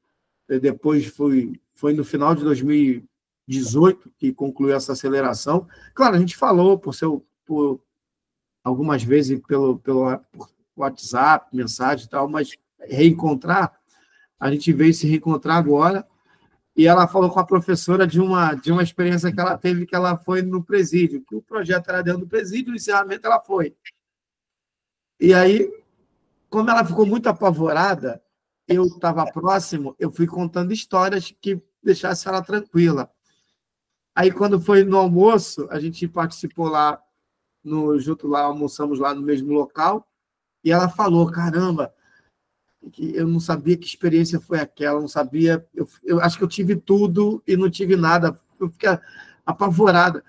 depois foi no final de 2018 que concluiu essa aceleração. Claro, a gente falou por algumas vezes por WhatsApp, mensagem e tal, mas reencontrar, a gente veio se reencontrar agora, e ela falou com a professora de uma experiência que ela teve, que ela foi no presídio, que o projeto era dentro do presídio, o encerramento ela foi. E aí, como ela ficou muito apavorada, eu estava próximo, eu fui contando histórias que deixassem ela tranquila. Aí, quando foi no almoço, a gente participou lá, junto lá, almoçamos lá no mesmo local, e ela falou, caramba, que eu não sabia que experiência foi aquela, não sabia, eu acho que eu tive tudo e não tive nada, eu fiquei apavorada.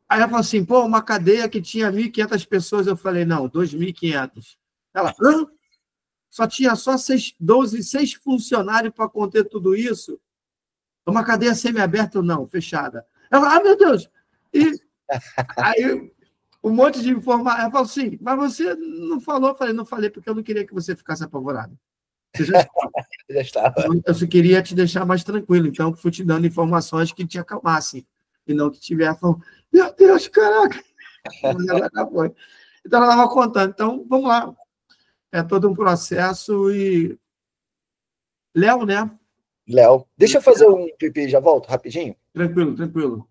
Aí ela falou assim, pô, uma cadeia que tinha 1.500 pessoas, eu falei, não, 2.500. Ela, hã? Só tinha só 6 funcionários para conter tudo isso? Uma cadeia semiaberta ou não, fechada? Ela, meu Deus! E aí, um monte de informação. Ela falou assim, mas você não falou? Eu falei, não falei, porque eu não queria que você ficasse apavorado. Você já estava.
Já estava.
Eu só queria te deixar mais tranquilo, então fui te dando informações que te acalmassem, e não que tivesse falando, meu Deus, caraca! Ela já foi. Então, ela estava contando. Então, vamos lá. É todo um processo e... Léo, né?
Léo, deixa eu fazer um pipi, já volto, rapidinho.
Tranquilo, tranquilo.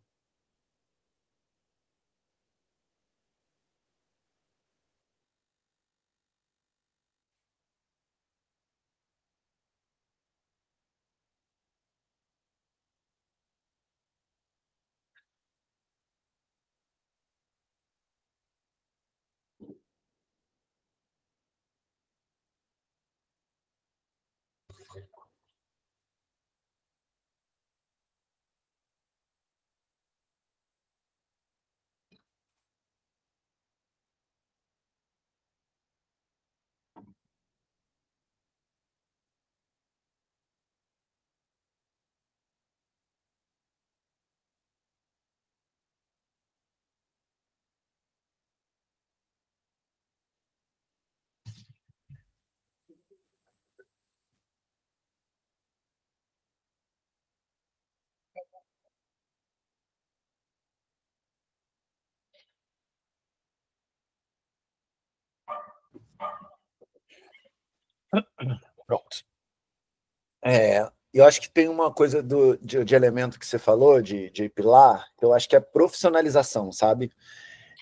Pronto. Eu acho que tem uma coisa de elemento que você falou, de pilar, que eu acho que é profissionalização, sabe?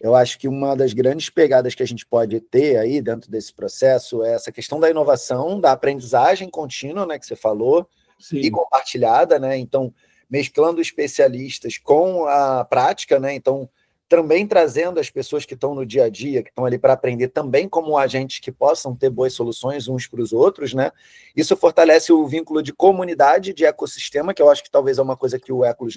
Eu acho que uma das grandes pegadas que a gente pode ter aí dentro desse processo é essa questão da inovação, da aprendizagem contínua, né, que você falou,
Sim.
E compartilhada, né? Então, mesclando especialistas com a prática, né? Então, também trazendo as pessoas que estão no dia a dia, que estão ali para aprender também como agentes que possam ter boas soluções uns para os outros, né? Isso fortalece o vínculo de comunidade, de ecossistema, que eu acho que talvez é uma coisa que o Eclos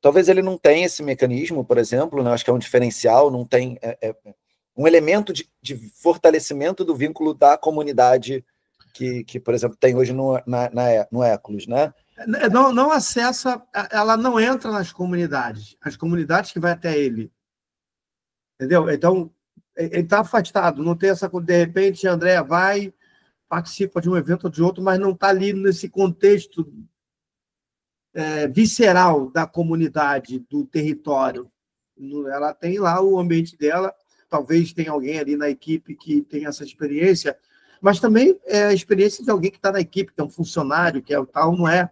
talvez ele não tenha esse mecanismo, por exemplo, né? Acho que é um diferencial, não tem um elemento de fortalecimento do vínculo da comunidade que por exemplo, tem hoje no Eclos, né?
Não acessa, ela não entra nas comunidades, as comunidades que vai até ele. Entendeu? Então, ele está afastado, não tem essa... De repente, a Andréa vai, participa de um evento ou de outro, mas não está ali nesse contexto visceral da comunidade, do território. Ela tem lá o ambiente dela, talvez tenha alguém ali na equipe que tem essa experiência, mas também é a experiência de alguém que está na equipe, que é um funcionário, que é o tal, não é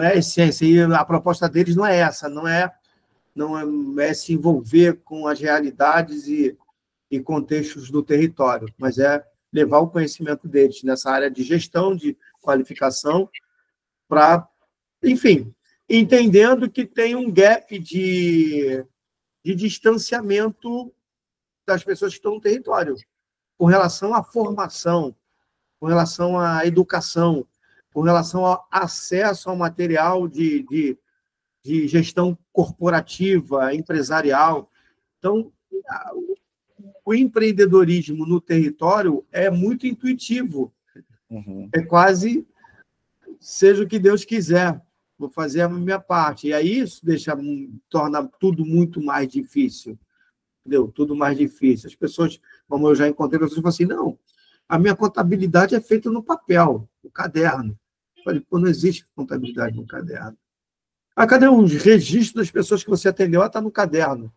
a essência. E a proposta deles não é essa, não é se envolver com as realidades e contextos do território, mas é levar o conhecimento deles nessa área de gestão, de qualificação, para, enfim, entendendo que tem um gap de distanciamento das pessoas que estão no território, com relação à formação, com relação à educação, com relação ao acesso ao material de gestão corporativa, empresarial. Então, o empreendedorismo no território é muito intuitivo.
Uhum.
É quase seja o que Deus quiser, vou fazer a minha parte. E aí isso torna tudo muito mais difícil. Entendeu? Tudo mais difícil. As pessoas, como eu já encontrei, pessoas falam assim, não, a minha contabilidade é feita no papel, no caderno. Eu falei, pô, não existe contabilidade no caderno. Ah, cadê os registros das pessoas que você atendeu? Ah, está no caderno.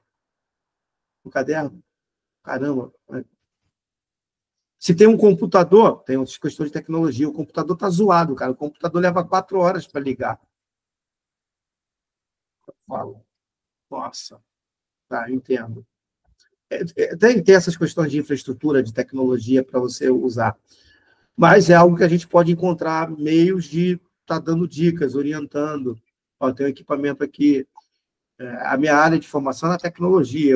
No caderno? Caramba. Se tem um computador, tem outras questões de tecnologia, o computador está zoado, cara. O computador leva 4 horas para ligar. Eu falo, nossa, tá, entendo. Tem essas questões de infraestrutura, de tecnologia para você usar. Mas é algo que a gente pode encontrar meios de estar dando dicas, orientando. Ó, tem um equipamento aqui. A minha área de formação é na tecnologia.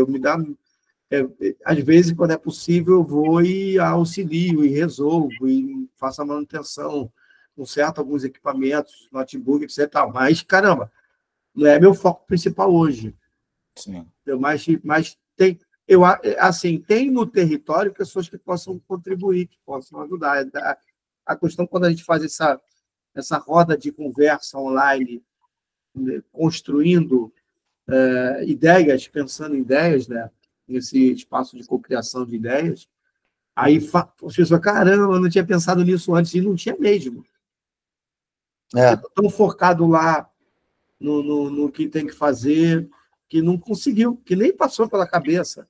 Às vezes, quando é possível, eu vou e auxilio, e resolvo, e faço a manutenção, conserto alguns equipamentos, notebook, etc. Mas, caramba, não é meu foco principal hoje.
Sim.
Mas tem no território pessoas que possam contribuir, que possam ajudar. A questão, quando a gente faz essa roda de conversa online, né, construindo ideias, pensando em ideias, né, nesse espaço de cocriação de ideias, aí as pessoas, caramba, eu não tinha pensado nisso antes, e não tinha mesmo. Tão focado lá no que tem que fazer, que não conseguiu, que nem passou pela cabeça,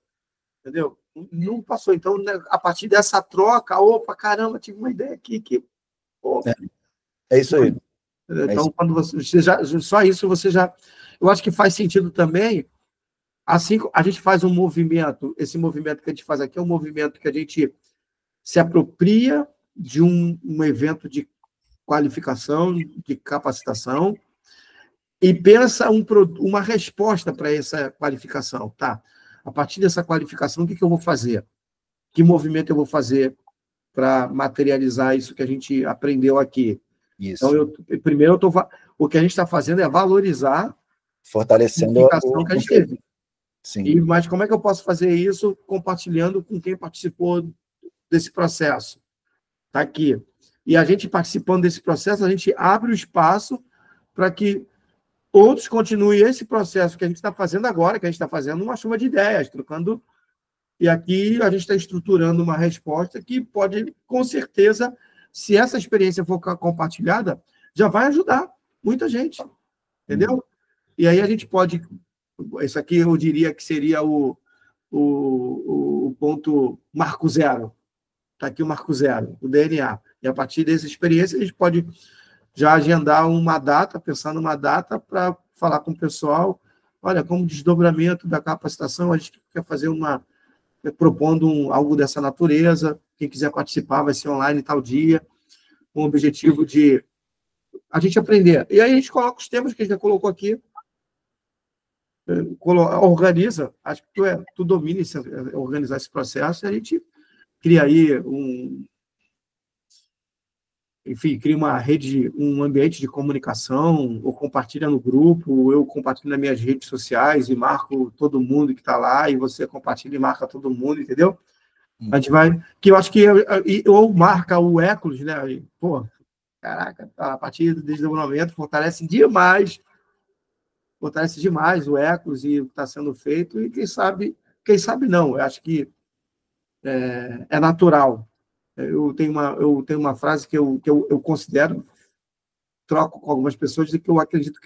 entendeu? Não passou. Então, né, a partir dessa troca, opa, caramba, tive uma ideia aqui que...
É isso aí.
Então, quando você já... Só isso você já... Eu acho que faz sentido também, assim, a gente faz um movimento, esse movimento que a gente faz aqui é um movimento que a gente se apropria de um evento de qualificação, de capacitação, e pensa uma resposta para essa qualificação. Tá? A partir dessa qualificação, o que eu vou fazer? Que movimento eu vou fazer para materializar isso que a gente aprendeu aqui?
Isso.
Então, o que a gente está fazendo é valorizar
fortalecendo
a qualificação que a gente teve.
Sim.
Mas como é que eu posso fazer isso compartilhando com quem participou desse processo? Está aqui. E a gente participando desse processo, a gente abre o espaço para que outros continuem esse processo que a gente está fazendo agora, que a gente está fazendo uma chuva de ideias, trocando. E aqui a gente está estruturando uma resposta que pode, com certeza, se essa experiência for compartilhada, já vai ajudar muita gente. Entendeu? E aí a gente pode... Isso aqui eu diria que seria o ponto marco zero. Está aqui o marco zero, o DNA. E a partir dessa experiência, a gente pode já agendar uma data, pensar numa data para falar com o pessoal. Olha, como desdobramento da capacitação, a gente quer fazer propondo algo dessa natureza. Quem quiser participar vai ser online tal dia, com o objetivo de a gente aprender. E aí a gente coloca os temas que a gente já colocou aqui, organiza, acho que tu domina organizar esse processo, e a gente cria aí cria uma rede, um ambiente de comunicação, ou compartilha no grupo, eu compartilho nas minhas redes sociais e marco todo mundo que está lá, e você compartilha e marca todo mundo, entendeu? A gente vai... Que eu acho que... Ou marca o Eclos, né? E, pô, caraca, a partir do desdobramento fortalece demais o Eclos e o que está sendo feito, e quem sabe não, eu acho que é natural. Eu tenho uma frase que eu considero, troco com algumas pessoas, de que eu acredito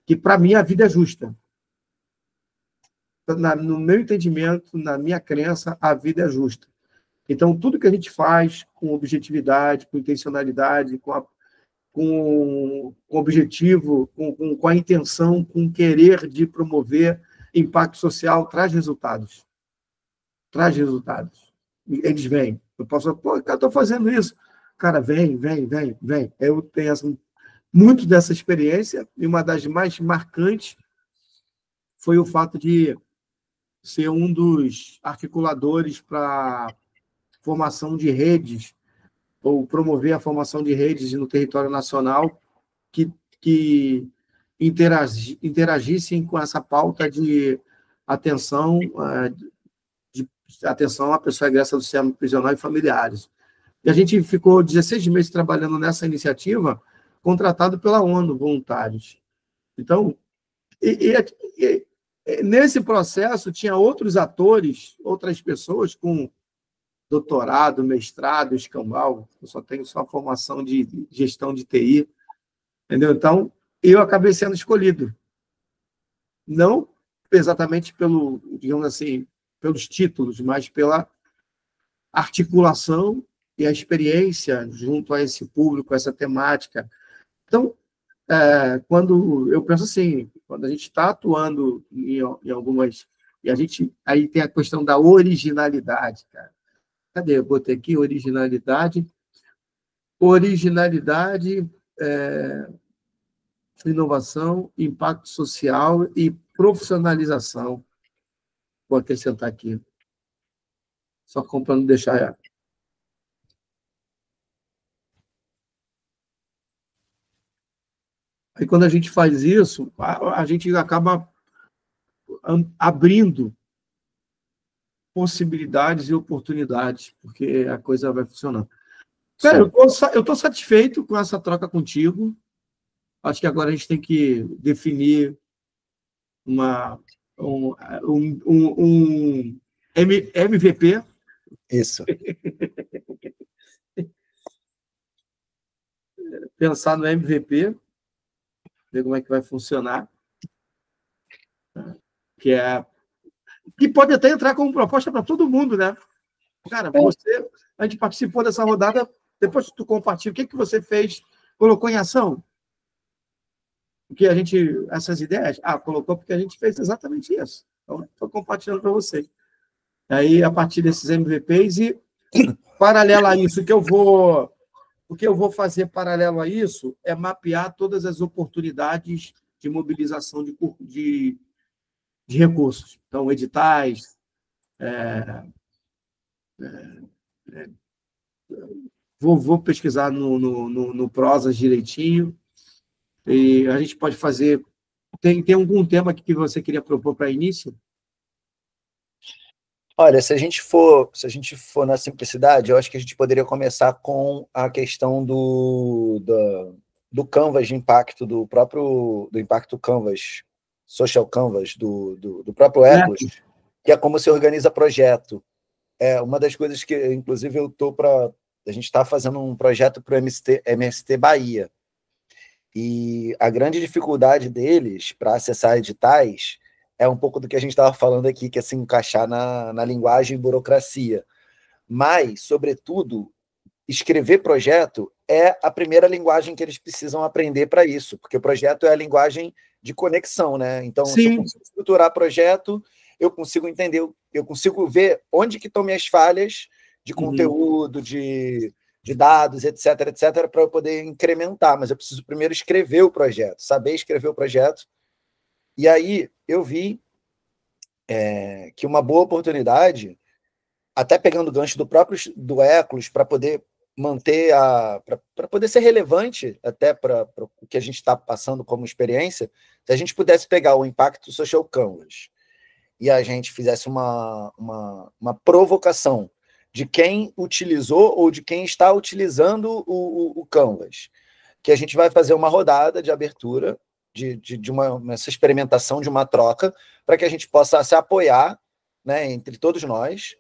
que para mim a vida é justa. No meu entendimento, na minha crença, a vida é justa. Então, tudo que a gente faz com objetividade, com intencionalidade, com objetivo, com a intenção, com o querer de promover impacto social, traz resultados. Traz resultados. Eles vêm. Eu posso falar, eu estou fazendo isso. Cara, vem. Eu tenho muito dessa experiência, e uma das mais marcantes foi o fato de ser um dos articuladores para formação de redes, ou promover a formação de redes no território nacional que interagissem com essa pauta de atenção à pessoa egressa do sistema prisional e familiares. E a gente ficou 16 meses trabalhando nessa iniciativa, contratado pela ONU, voluntários. Então, nesse processo, tinha outros atores, outras pessoas com doutorado, mestrado, escambau. Eu só tenho só formação de gestão de TI. Entendeu? Então, eu acabei sendo escolhido. Não exatamente digamos assim, pelos títulos, mas articulação e a experiência junto a esse público, a essa temática. Então, quando eu penso assim, quando a gente está atuando em algumas... E a gente... Aí tem a questão da originalidade, cara. Cadê? Eu botei aqui originalidade. Originalidade, inovação, impacto social e profissionalização. Vou acrescentar aqui. Só para não deixar... Aí, quando a gente faz isso, a gente acaba abrindo possibilidades e oportunidades, porque a coisa vai funcionando. Cara, eu estou satisfeito com essa troca contigo. Acho que agora a gente tem que definir um MVP.
Isso.
Pensar no MVP, ver como é que vai funcionar. Que pode até entrar como proposta para todo mundo, né? Cara, a gente participou dessa rodada, depois que tu compartilha, o que você fez, colocou em ação? Porque essas ideias, colocou porque a gente fez exatamente isso. Então, estou compartilhando para vocês. Aí, a partir desses MVPs, e paralelo a isso, o que eu vou fazer paralelo a isso é mapear todas as oportunidades de mobilização de recursos. Então, editais, vou pesquisar no Prozas direitinho, e a gente pode fazer... Tem algum tema que você queria propor para início?
Olha, se a gente for na simplicidade, eu acho que a gente poderia começar com a questão do Canvas de impacto, do Impacto Canvas, Social Canvas, do próprio Eclos, que é como se organiza projeto. É uma das coisas que, inclusive, a gente está fazendo um projeto para o MST Bahia. E a grande dificuldade deles para acessar editais é um pouco do que a gente estava falando aqui, que é se encaixar na linguagem burocracia. Mas, sobretudo, escrever projeto é a primeira linguagem que eles precisam aprender para isso, porque o projeto é a linguagem de conexão, né? Então,
Sim.
Se eu consigo estruturar projeto, eu consigo entender, eu consigo ver onde que estão minhas falhas de conteúdo, de dados, etc., para eu poder incrementar, mas eu preciso primeiro escrever o projeto, saber escrever o projeto. E aí eu vi que uma boa oportunidade, até pegando o gancho do Eclos, para poder manter para poder ser relevante até para o que a gente está passando como experiência, se a gente pudesse pegar o Impacto Social Canvas e a gente fizesse uma provocação de quem utilizou ou de quem está utilizando o Canvas, que a gente vai fazer uma rodada de abertura de essa experimentação, de uma troca, para que a gente possa se apoiar, né, entre todos nós,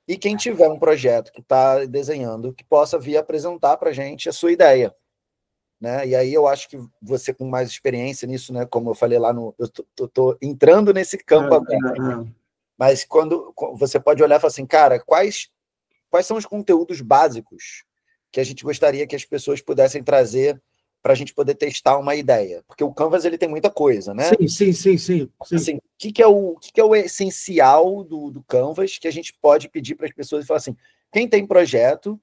e quem tiver um projeto que está desenhando, que possa vir apresentar para a gente a sua ideia. Né? E aí eu acho que você, com mais experiência nisso, né, como eu falei lá eu estou entrando nesse campo agora, mas quando você pode olhar e falar assim, cara, quais são os conteúdos básicos que a gente gostaria que as pessoas pudessem trazer para a gente poder testar uma ideia? Porque o Canvas ele tem muita coisa, né?
Sim.
Assim, o que é o essencial do Canvas que a gente pode pedir para as pessoas e falar assim, quem tem projeto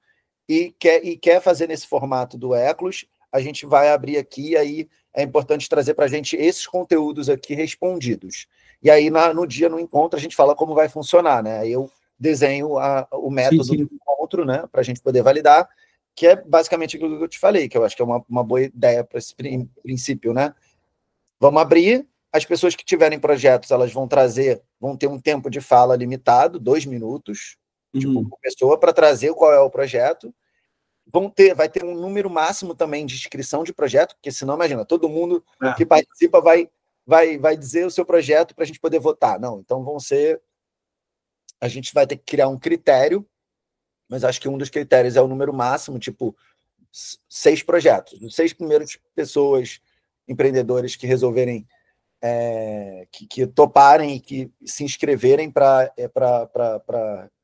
e quer fazer nesse formato do Eclos, a gente vai abrir aqui, e aí é importante trazer para a gente esses conteúdos aqui respondidos. E aí, no dia, no encontro, a gente fala como vai funcionar, né? Aí eu desenho o método do encontro, né, para a gente poder validar, que é basicamente aquilo que eu te falei, que eu acho que é uma boa ideia para esse princípio, né? Vamos abrir, as pessoas que tiverem projetos, elas vão ter um tempo de fala limitado, 2 minutos, tipo, por pessoa, para trazer qual é o projeto. Vai ter um número máximo também de inscrição de projeto, porque senão, imagina, todo mundo que participa vai dizer o seu projeto para a gente poder votar. Não, então a gente vai ter que criar um critério, mas acho que um dos critérios é o número máximo, tipo, 6 projetos. Os 6 primeiros pessoas, empreendedores que resolverem, que toparem e que se inscreverem para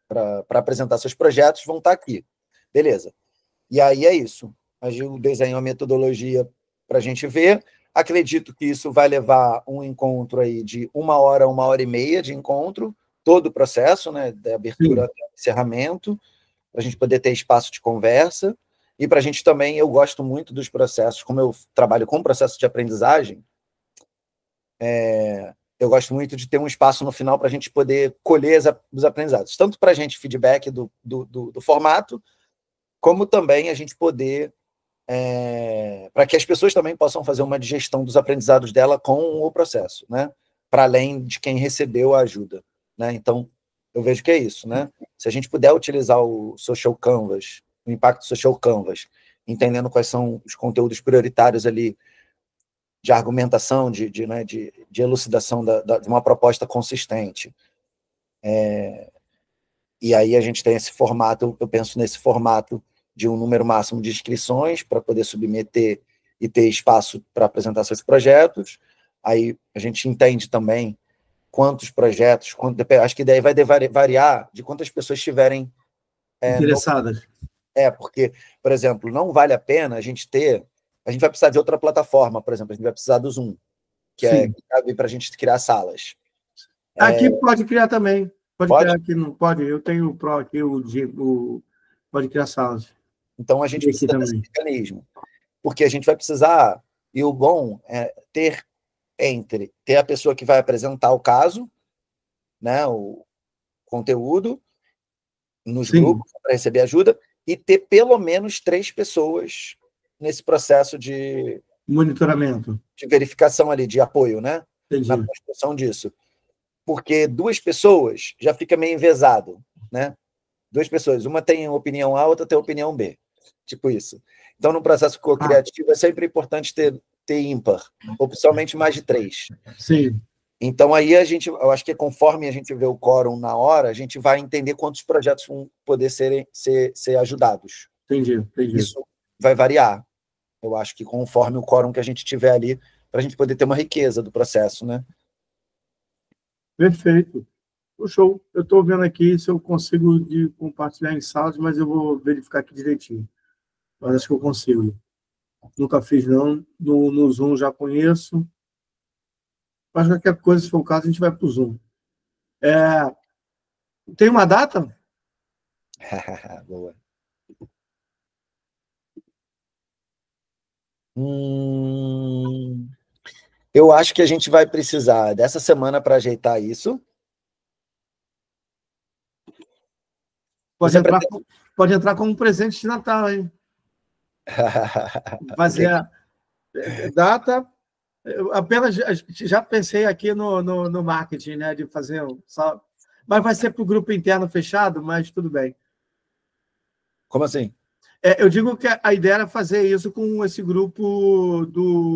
para apresentar seus projetos vão estar aqui. Beleza. E aí é isso. Eu desenho a metodologia para a gente ver. Acredito que isso vai levar um encontro aí de 1 hora e meia de encontro, todo o processo, né, da abertura até encerramento, para a gente poder ter espaço de conversa. E para a gente também, eu gosto muito dos processos, como eu trabalho com processo de aprendizagem, eu gosto muito de ter um espaço no final para a gente poder colher os aprendizados, tanto para a gente feedback do formato, como também a gente poder, para que as pessoas também possam fazer uma digestão dos aprendizados dela com o processo, né? Para além de quem recebeu a ajuda, né? Então, eu vejo que é isso, né? Se a gente puder utilizar o Social Canvas, o impacto Social Canvas, entendendo quais são os conteúdos prioritários ali de argumentação, de elucidação de uma proposta consistente. E aí a gente tem esse formato, eu penso nesse formato de um número máximo de inscrições para poder submeter e ter espaço para apresentar seus projetos. Aí a gente entende também quantos projetos, acho que daí vai variar de quantas pessoas estiverem
interessadas.
Porque, por exemplo, não vale a pena a gente vai precisar de outra plataforma, por exemplo, a gente vai precisar do Zoom, que cabe para a gente criar salas.
Aqui pode criar também. Pode criar aqui, não pode? Eu tenho o Pro aqui, pode criar salas.
Então a gente precisa desse mecanismo, porque a gente vai precisar, e o bom é ter a pessoa que vai apresentar o caso, né, o conteúdo, nos grupos, para receber ajuda, e ter pelo menos 3 pessoas nesse processo de
monitoramento,
de verificação ali, de apoio, né?
Entendi.
Na construção disso. Porque 2 pessoas já fica meio envezado, né? 2 pessoas, uma tem opinião A, outra tem opinião B. Tipo isso. Então, no processo co-criativo, é sempre importante ter ímpar, ou principalmente mais de 3.
Sim.
Então, aí eu acho que conforme a gente vê o quórum na hora, a gente vai entender quantos projetos vão poder ser ajudados.
Entendi.
Isso vai variar. Eu acho que conforme o quórum que a gente tiver ali, para a gente poder ter uma riqueza do processo, né?
Perfeito. Show. Eu estou vendo aqui se eu consigo compartilhar em salas, mas eu vou verificar aqui direitinho. Mas acho que eu consigo. Nunca fiz, não. No Zoom já conheço. Mas qualquer coisa, se for o caso, a gente vai para o Zoom. Tem uma data?
Boa. Eu acho que a gente vai precisar dessa semana para ajeitar isso.
Pode entrar como presente de Natal, hein? Fazer a data. Eu apenas já pensei aqui no marketing, né? De fazer mas vai ser para o grupo interno fechado, mas tudo bem.
Como assim?
Eu digo que a ideia era fazer isso com esse grupo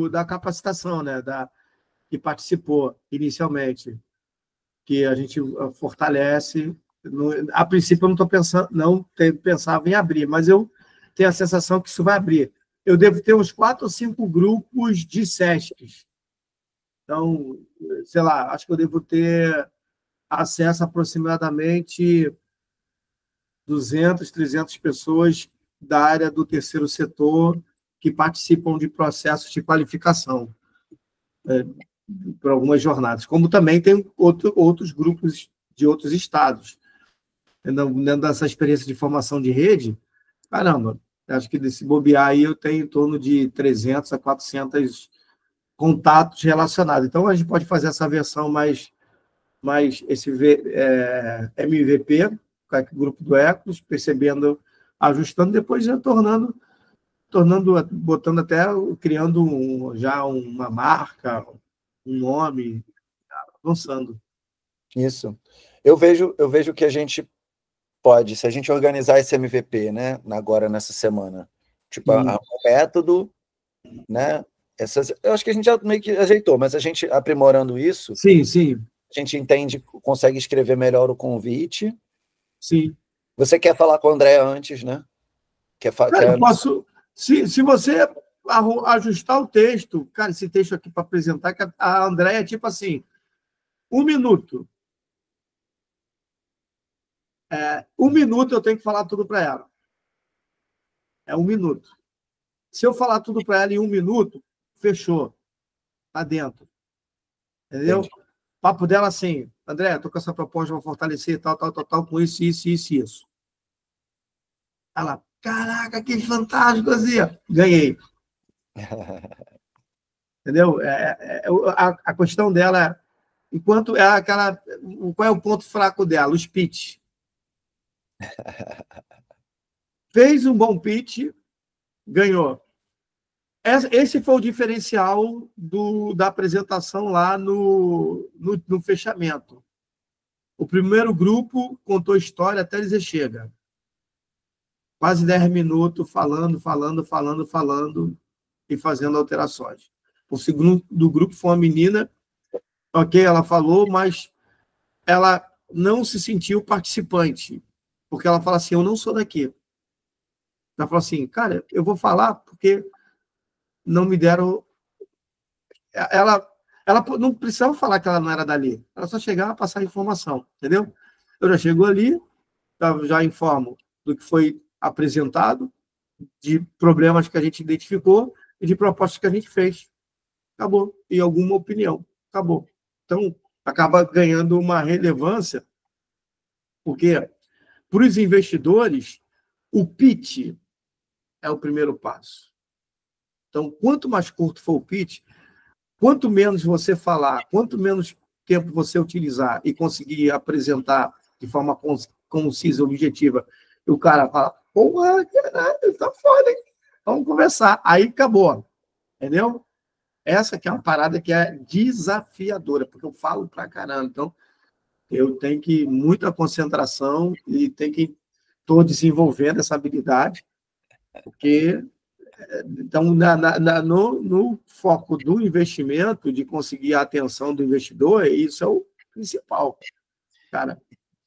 da capacitação, né? Que participou inicialmente, que a gente fortalece. A princípio, eu não pensava em abrir, mas eu tenho a sensação que isso vai abrir. Eu devo ter uns 4 ou 5 grupos de SESCs. Então, sei lá, acho que eu devo ter acesso a aproximadamente 200, 300 pessoas da área do terceiro setor que participam de processos de qualificação por algumas jornadas, como também tem outros grupos de outros estados. Dentro dessa experiência de formação de rede, caramba, acho que desse bobear aí eu tenho em torno de 300 a 400 contatos relacionados. Então, a gente pode fazer essa versão mais esse MVP, com o grupo do Ecos, percebendo, ajustando, depois já botando até, criando já uma marca, um nome, avançando.
Isso. Eu vejo que a gente pode, se a gente organizar esse MVP, né, agora nessa semana, tipo, o método, né, eu acho que a gente já meio que ajeitou, mas a gente aprimorando isso,
sim,
a gente entende, consegue escrever melhor o convite.
Sim.
Você quer falar com o André antes, né?
Eu posso, se você ajustar o texto, cara, esse texto aqui para apresentar, que a Andréia é tipo assim, 1 minuto. 1 minuto eu tenho que falar tudo para ela. É 1 minuto. Se eu falar tudo para ela em 1 minuto, fechou. Tá dentro. Entendeu? Entendi. O papo dela assim, André, estou com essa proposta, vou fortalecer tal, com isso. Ela, caraca, que fantástico, Zia. Ganhei. Entendeu? A questão dela, enquanto é aquela... Qual é o ponto fraco dela? Os pitch. Fez um bom pitch, ganhou. Esse foi o diferencial da apresentação lá no fechamento. O primeiro grupo contou história até dizer chega. Quase 10 minutos falando e fazendo alterações. O segundo do grupo foi uma menina, ok, ela falou, mas ela não se sentiu participante, porque ela fala assim, eu não sou daqui. Ela falou assim, cara, eu vou falar porque não me deram... Ela não precisava falar que ela não era dali, ela só chegava a passar informação, entendeu? Eu já chego ali, já informo do que foi apresentado, de problemas que a gente identificou e de propostas que a gente fez. Acabou. E alguma opinião. Acabou. Então, acaba ganhando uma relevância, porque para os investidores, o pitch é o primeiro passo. Então, quanto mais curto for o pitch, quanto menos você falar, quanto menos tempo você utilizar e conseguir apresentar de forma concisa, objetiva, e o cara fala, porra, caralho, tá foda, hein? Vamos conversar. Aí acabou. Entendeu? Essa que é uma parada que é desafiadora, porque eu falo pra caramba. Então, eu tenho que muita concentração e estou desenvolvendo essa habilidade, porque então, no foco do investimento, de conseguir a atenção do investidor, isso é o principal, cara.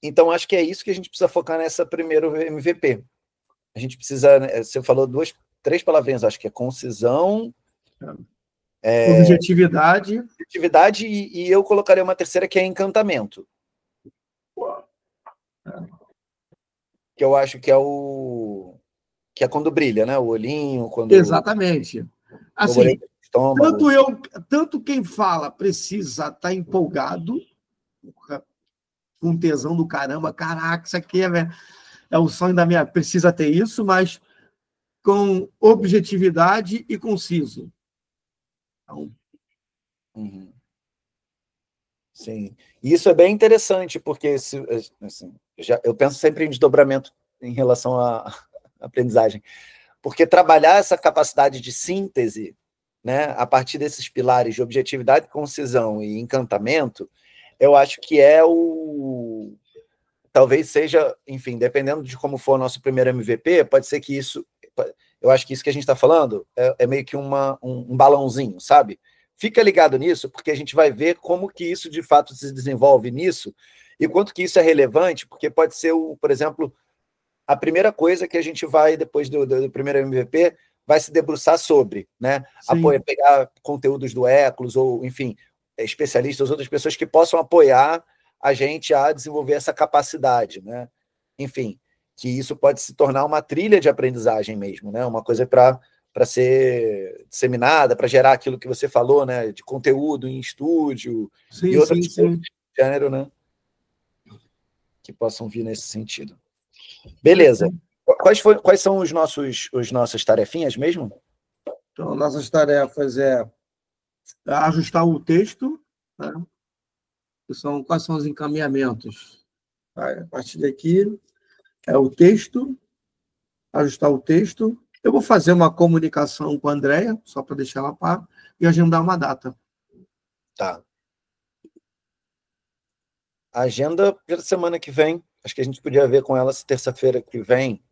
Então, acho que é isso que a gente precisa focar nessa primeiro MVP. A gente precisa... Você falou 3 palavrinhas, acho que é concisão...
Objetividade.
Objetividade, e eu colocaria uma terceira, que é encantamento. Que eu acho que é quando brilha, né? O olhinho, quando...
Exatamente. Assim, tanto quem fala precisa estar empolgado, com tesão do caramba, caraca, isso aqui é o sonho da minha... Precisa ter isso, mas com objetividade e conciso. Então...
Uhum. Sim. E isso é bem interessante, porque assim, eu penso sempre em desdobramento em relação à aprendizagem, porque trabalhar essa capacidade de síntese, né, a partir desses pilares de objetividade, concisão e encantamento, eu acho que talvez seja, enfim, dependendo de como for o nosso primeiro MVP, pode ser que isso... Eu acho que isso que a gente está falando é meio que um balãozinho, sabe? Fica ligado nisso, porque a gente vai ver como que isso, de fato, se desenvolve nisso e quanto que isso é relevante, porque pode ser, por exemplo, a primeira coisa que a gente vai, depois do primeiro MVP, vai se debruçar sobre, né? Pegar conteúdos do Eclos, ou, enfim, especialistas, outras pessoas que possam apoiar a gente a desenvolver essa capacidade, né? Enfim, que isso pode se tornar uma trilha de aprendizagem mesmo, né? Uma coisa para ser disseminada, para gerar aquilo que você falou, né? De conteúdo em estúdio e outras coisas do gênero, né? Que possam vir nesse sentido. Beleza. Quais são os nossas tarefinhas mesmo?
Então, nossas tarefas é ajustar o texto, né? Quais são os encaminhamentos? A partir daqui é o texto, ajustar o texto. Eu vou fazer uma comunicação com a Andréia, só para deixar ela a par, e agendar uma data.
Tá. A agenda para semana que vem. Acho que a gente podia ver com ela se terça-feira que vem.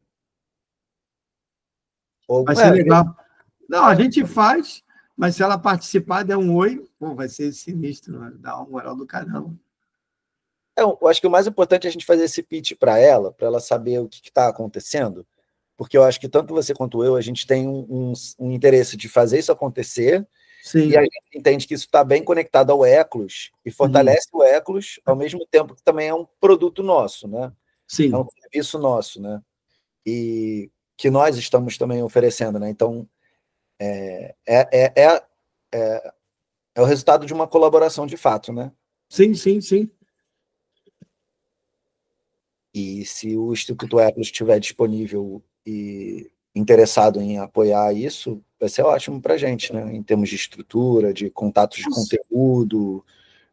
Vai ser legal. Não, a gente faz, mas se ela participar, der um oi, pô, vai ser sinistro, né? Dá uma moral do caramba.
Eu acho que o mais importante é a gente fazer esse pitch para ela saber o que está acontecendo, porque eu acho que tanto você quanto eu, a gente tem um interesse de fazer isso acontecer. Sim. E a gente entende que isso está bem conectado ao Eclos e fortalece o Eclos, ao mesmo tempo que também é um produto nosso, né?
Sim.
É um serviço nosso, né? E que nós estamos também oferecendo, né? Então, é o resultado de uma colaboração de fato, né?
Sim, sim, sim.
E se o Instituto Eclos estiver disponível e interessado em apoiar isso, vai ser ótimo para a gente, né? Em termos de estrutura, de contatos de conteúdo,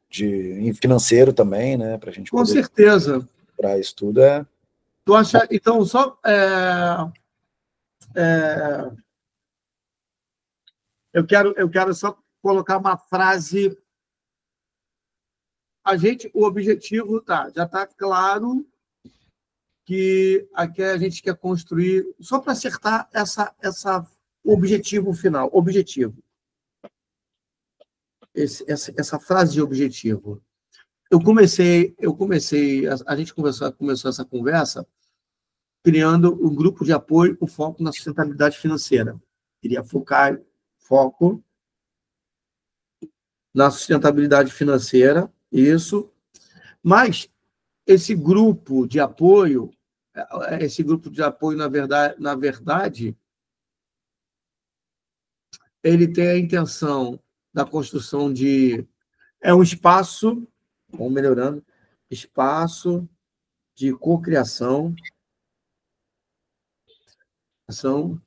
de financeiro também, né? Para a gente
Com
poder
certeza.
para isso tudo
Tu acha? Então, só eu quero só colocar uma frase. O objetivo já está claro que aqui a gente quer construir, só para acertar o objetivo final, objetivo. Essa frase de objetivo. A gente começou essa conversa criando um grupo de apoio com foco na sustentabilidade financeira. Queria foco na sustentabilidade financeira, isso. Mas esse grupo de apoio, na verdade, ele tem a intenção da construção de um espaço, vamos melhorando, espaço de cocriação, ação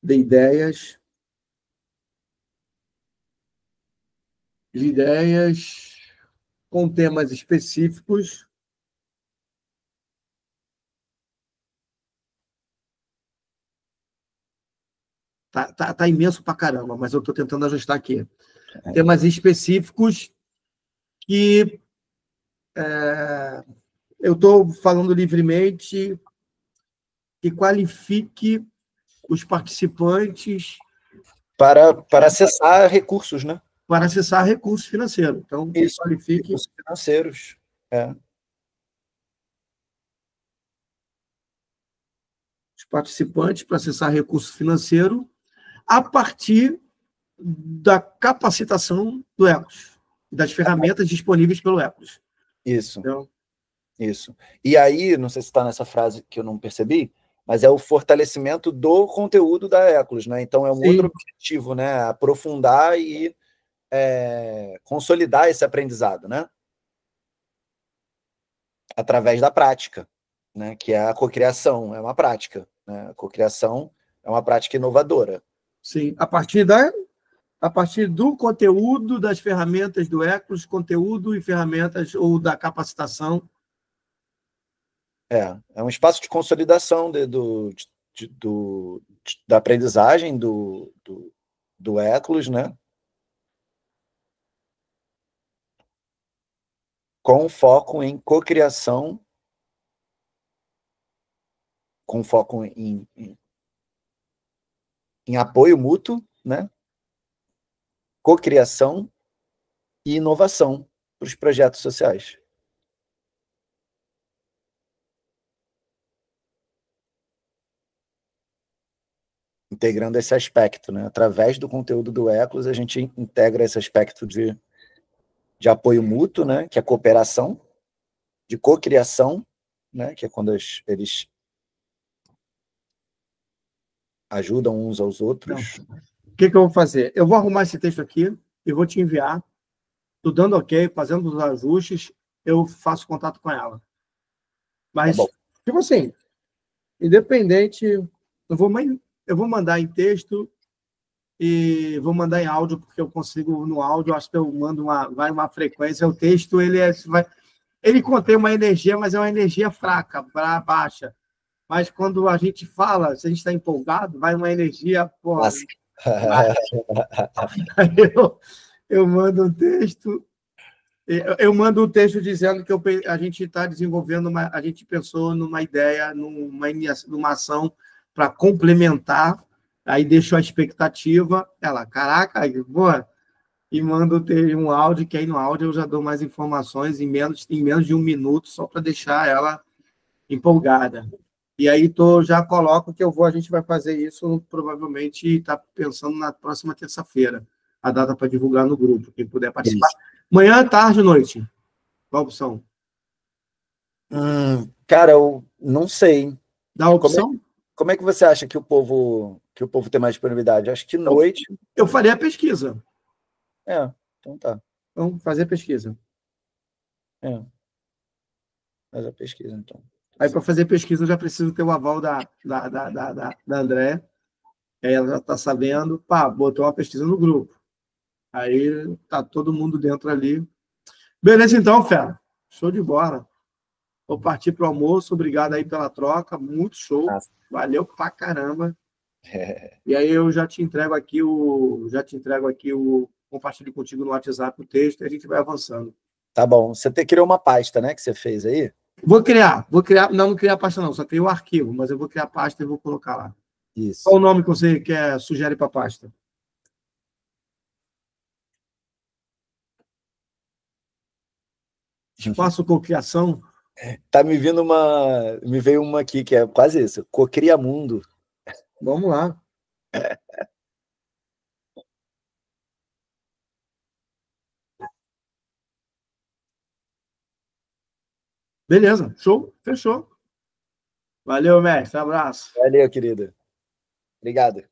de ideias com temas específicos. Tá imenso pra caramba, mas eu estou tentando ajustar aqui. Temas específicos que eu estou falando livremente, que qualifique os participantes
para acessar recursos, né?
Para acessar recursos financeiros. Então,
isso,
qualifique
recursos financeiros.
Os participantes para acessar recurso financeiro a partir da capacitação do Eclos, das ferramentas disponíveis pelo Eclos.
Isso.
Então,
isso. E aí, não sei se está nessa frase que eu não percebi, mas é o fortalecimento do conteúdo da Eclos, né? Então, é um outro objetivo, né? Aprofundar e consolidar esse aprendizado, né? Através da prática, né? Que é a cocriação, é uma prática, né? A cocriação é uma prática inovadora.
Sim, a partir do conteúdo, das ferramentas do Eclos, conteúdo e ferramentas ou da capacitação.
É um espaço de consolidação da aprendizagem do Eclos, né? Com foco em cocriação, com foco em apoio mútuo, né? Cocriação e inovação para os projetos sociais. Integrando esse aspecto, né? Através do conteúdo do Eclos, a gente integra esse aspecto de apoio mútuo, né? Que é cooperação, de cocriação, né? Que é quando eles ajudam uns aos outros.
O que eu vou fazer? Eu vou arrumar esse texto aqui e vou te enviar. Estou dando ok, fazendo os ajustes, eu faço contato com ela. Mas, tipo assim, independente, eu vou mandar em texto e vou mandar em áudio, porque eu consigo no áudio, acho que eu mando uma frequência. O texto, ele contém uma energia, mas é uma energia fraca, baixa. Mas quando a gente fala, se a gente está empolgado, vai uma energia, porra. Eu mando um texto. Eu mando um texto dizendo que a gente está desenvolvendo a gente pensou numa ideia, numa ação para complementar, aí deixou a expectativa, ela, caraca, boa, e mando um áudio, que aí no áudio eu já dou mais informações em menos de 1 minuto, só para deixar ela empolgada. E aí já coloco que a gente vai fazer isso, provavelmente está pensando na próxima terça-feira, a data para divulgar no grupo, quem puder participar. Isso. Manhã, tarde, noite. Qual a opção?
Cara, eu não sei.
Dá opção?
Como é que você acha que o povo tem mais disponibilidade? Acho que noite.
Eu faria a pesquisa.
Então tá.
Vamos fazer a pesquisa.
Faz a pesquisa, então.
Aí, para fazer pesquisa, eu já preciso ter o aval da Andréa. Aí ela já está sabendo, botou uma pesquisa no grupo. Aí tá todo mundo dentro ali. Beleza, então, fera. Show de bola. Vou partir para o almoço. Obrigado aí pela troca. Muito show.
Nossa.
Valeu pra caramba. E aí eu já te entrego aqui compartilho contigo no WhatsApp o texto e a gente vai avançando.
Tá bom. Você criou uma pasta, né, que você fez aí?
Vou criar. Não criar a pasta não, só criei o arquivo, mas eu vou criar a pasta e vou colocar lá.
Isso.
Qual o nome que você sugere para a pasta? Espaço Cocriação?
Me veio uma aqui que é quase isso. Cocria Mundo.
Vamos lá. Beleza, show, fechou. Valeu, mestre, abraço.
Valeu, querida. Obrigado.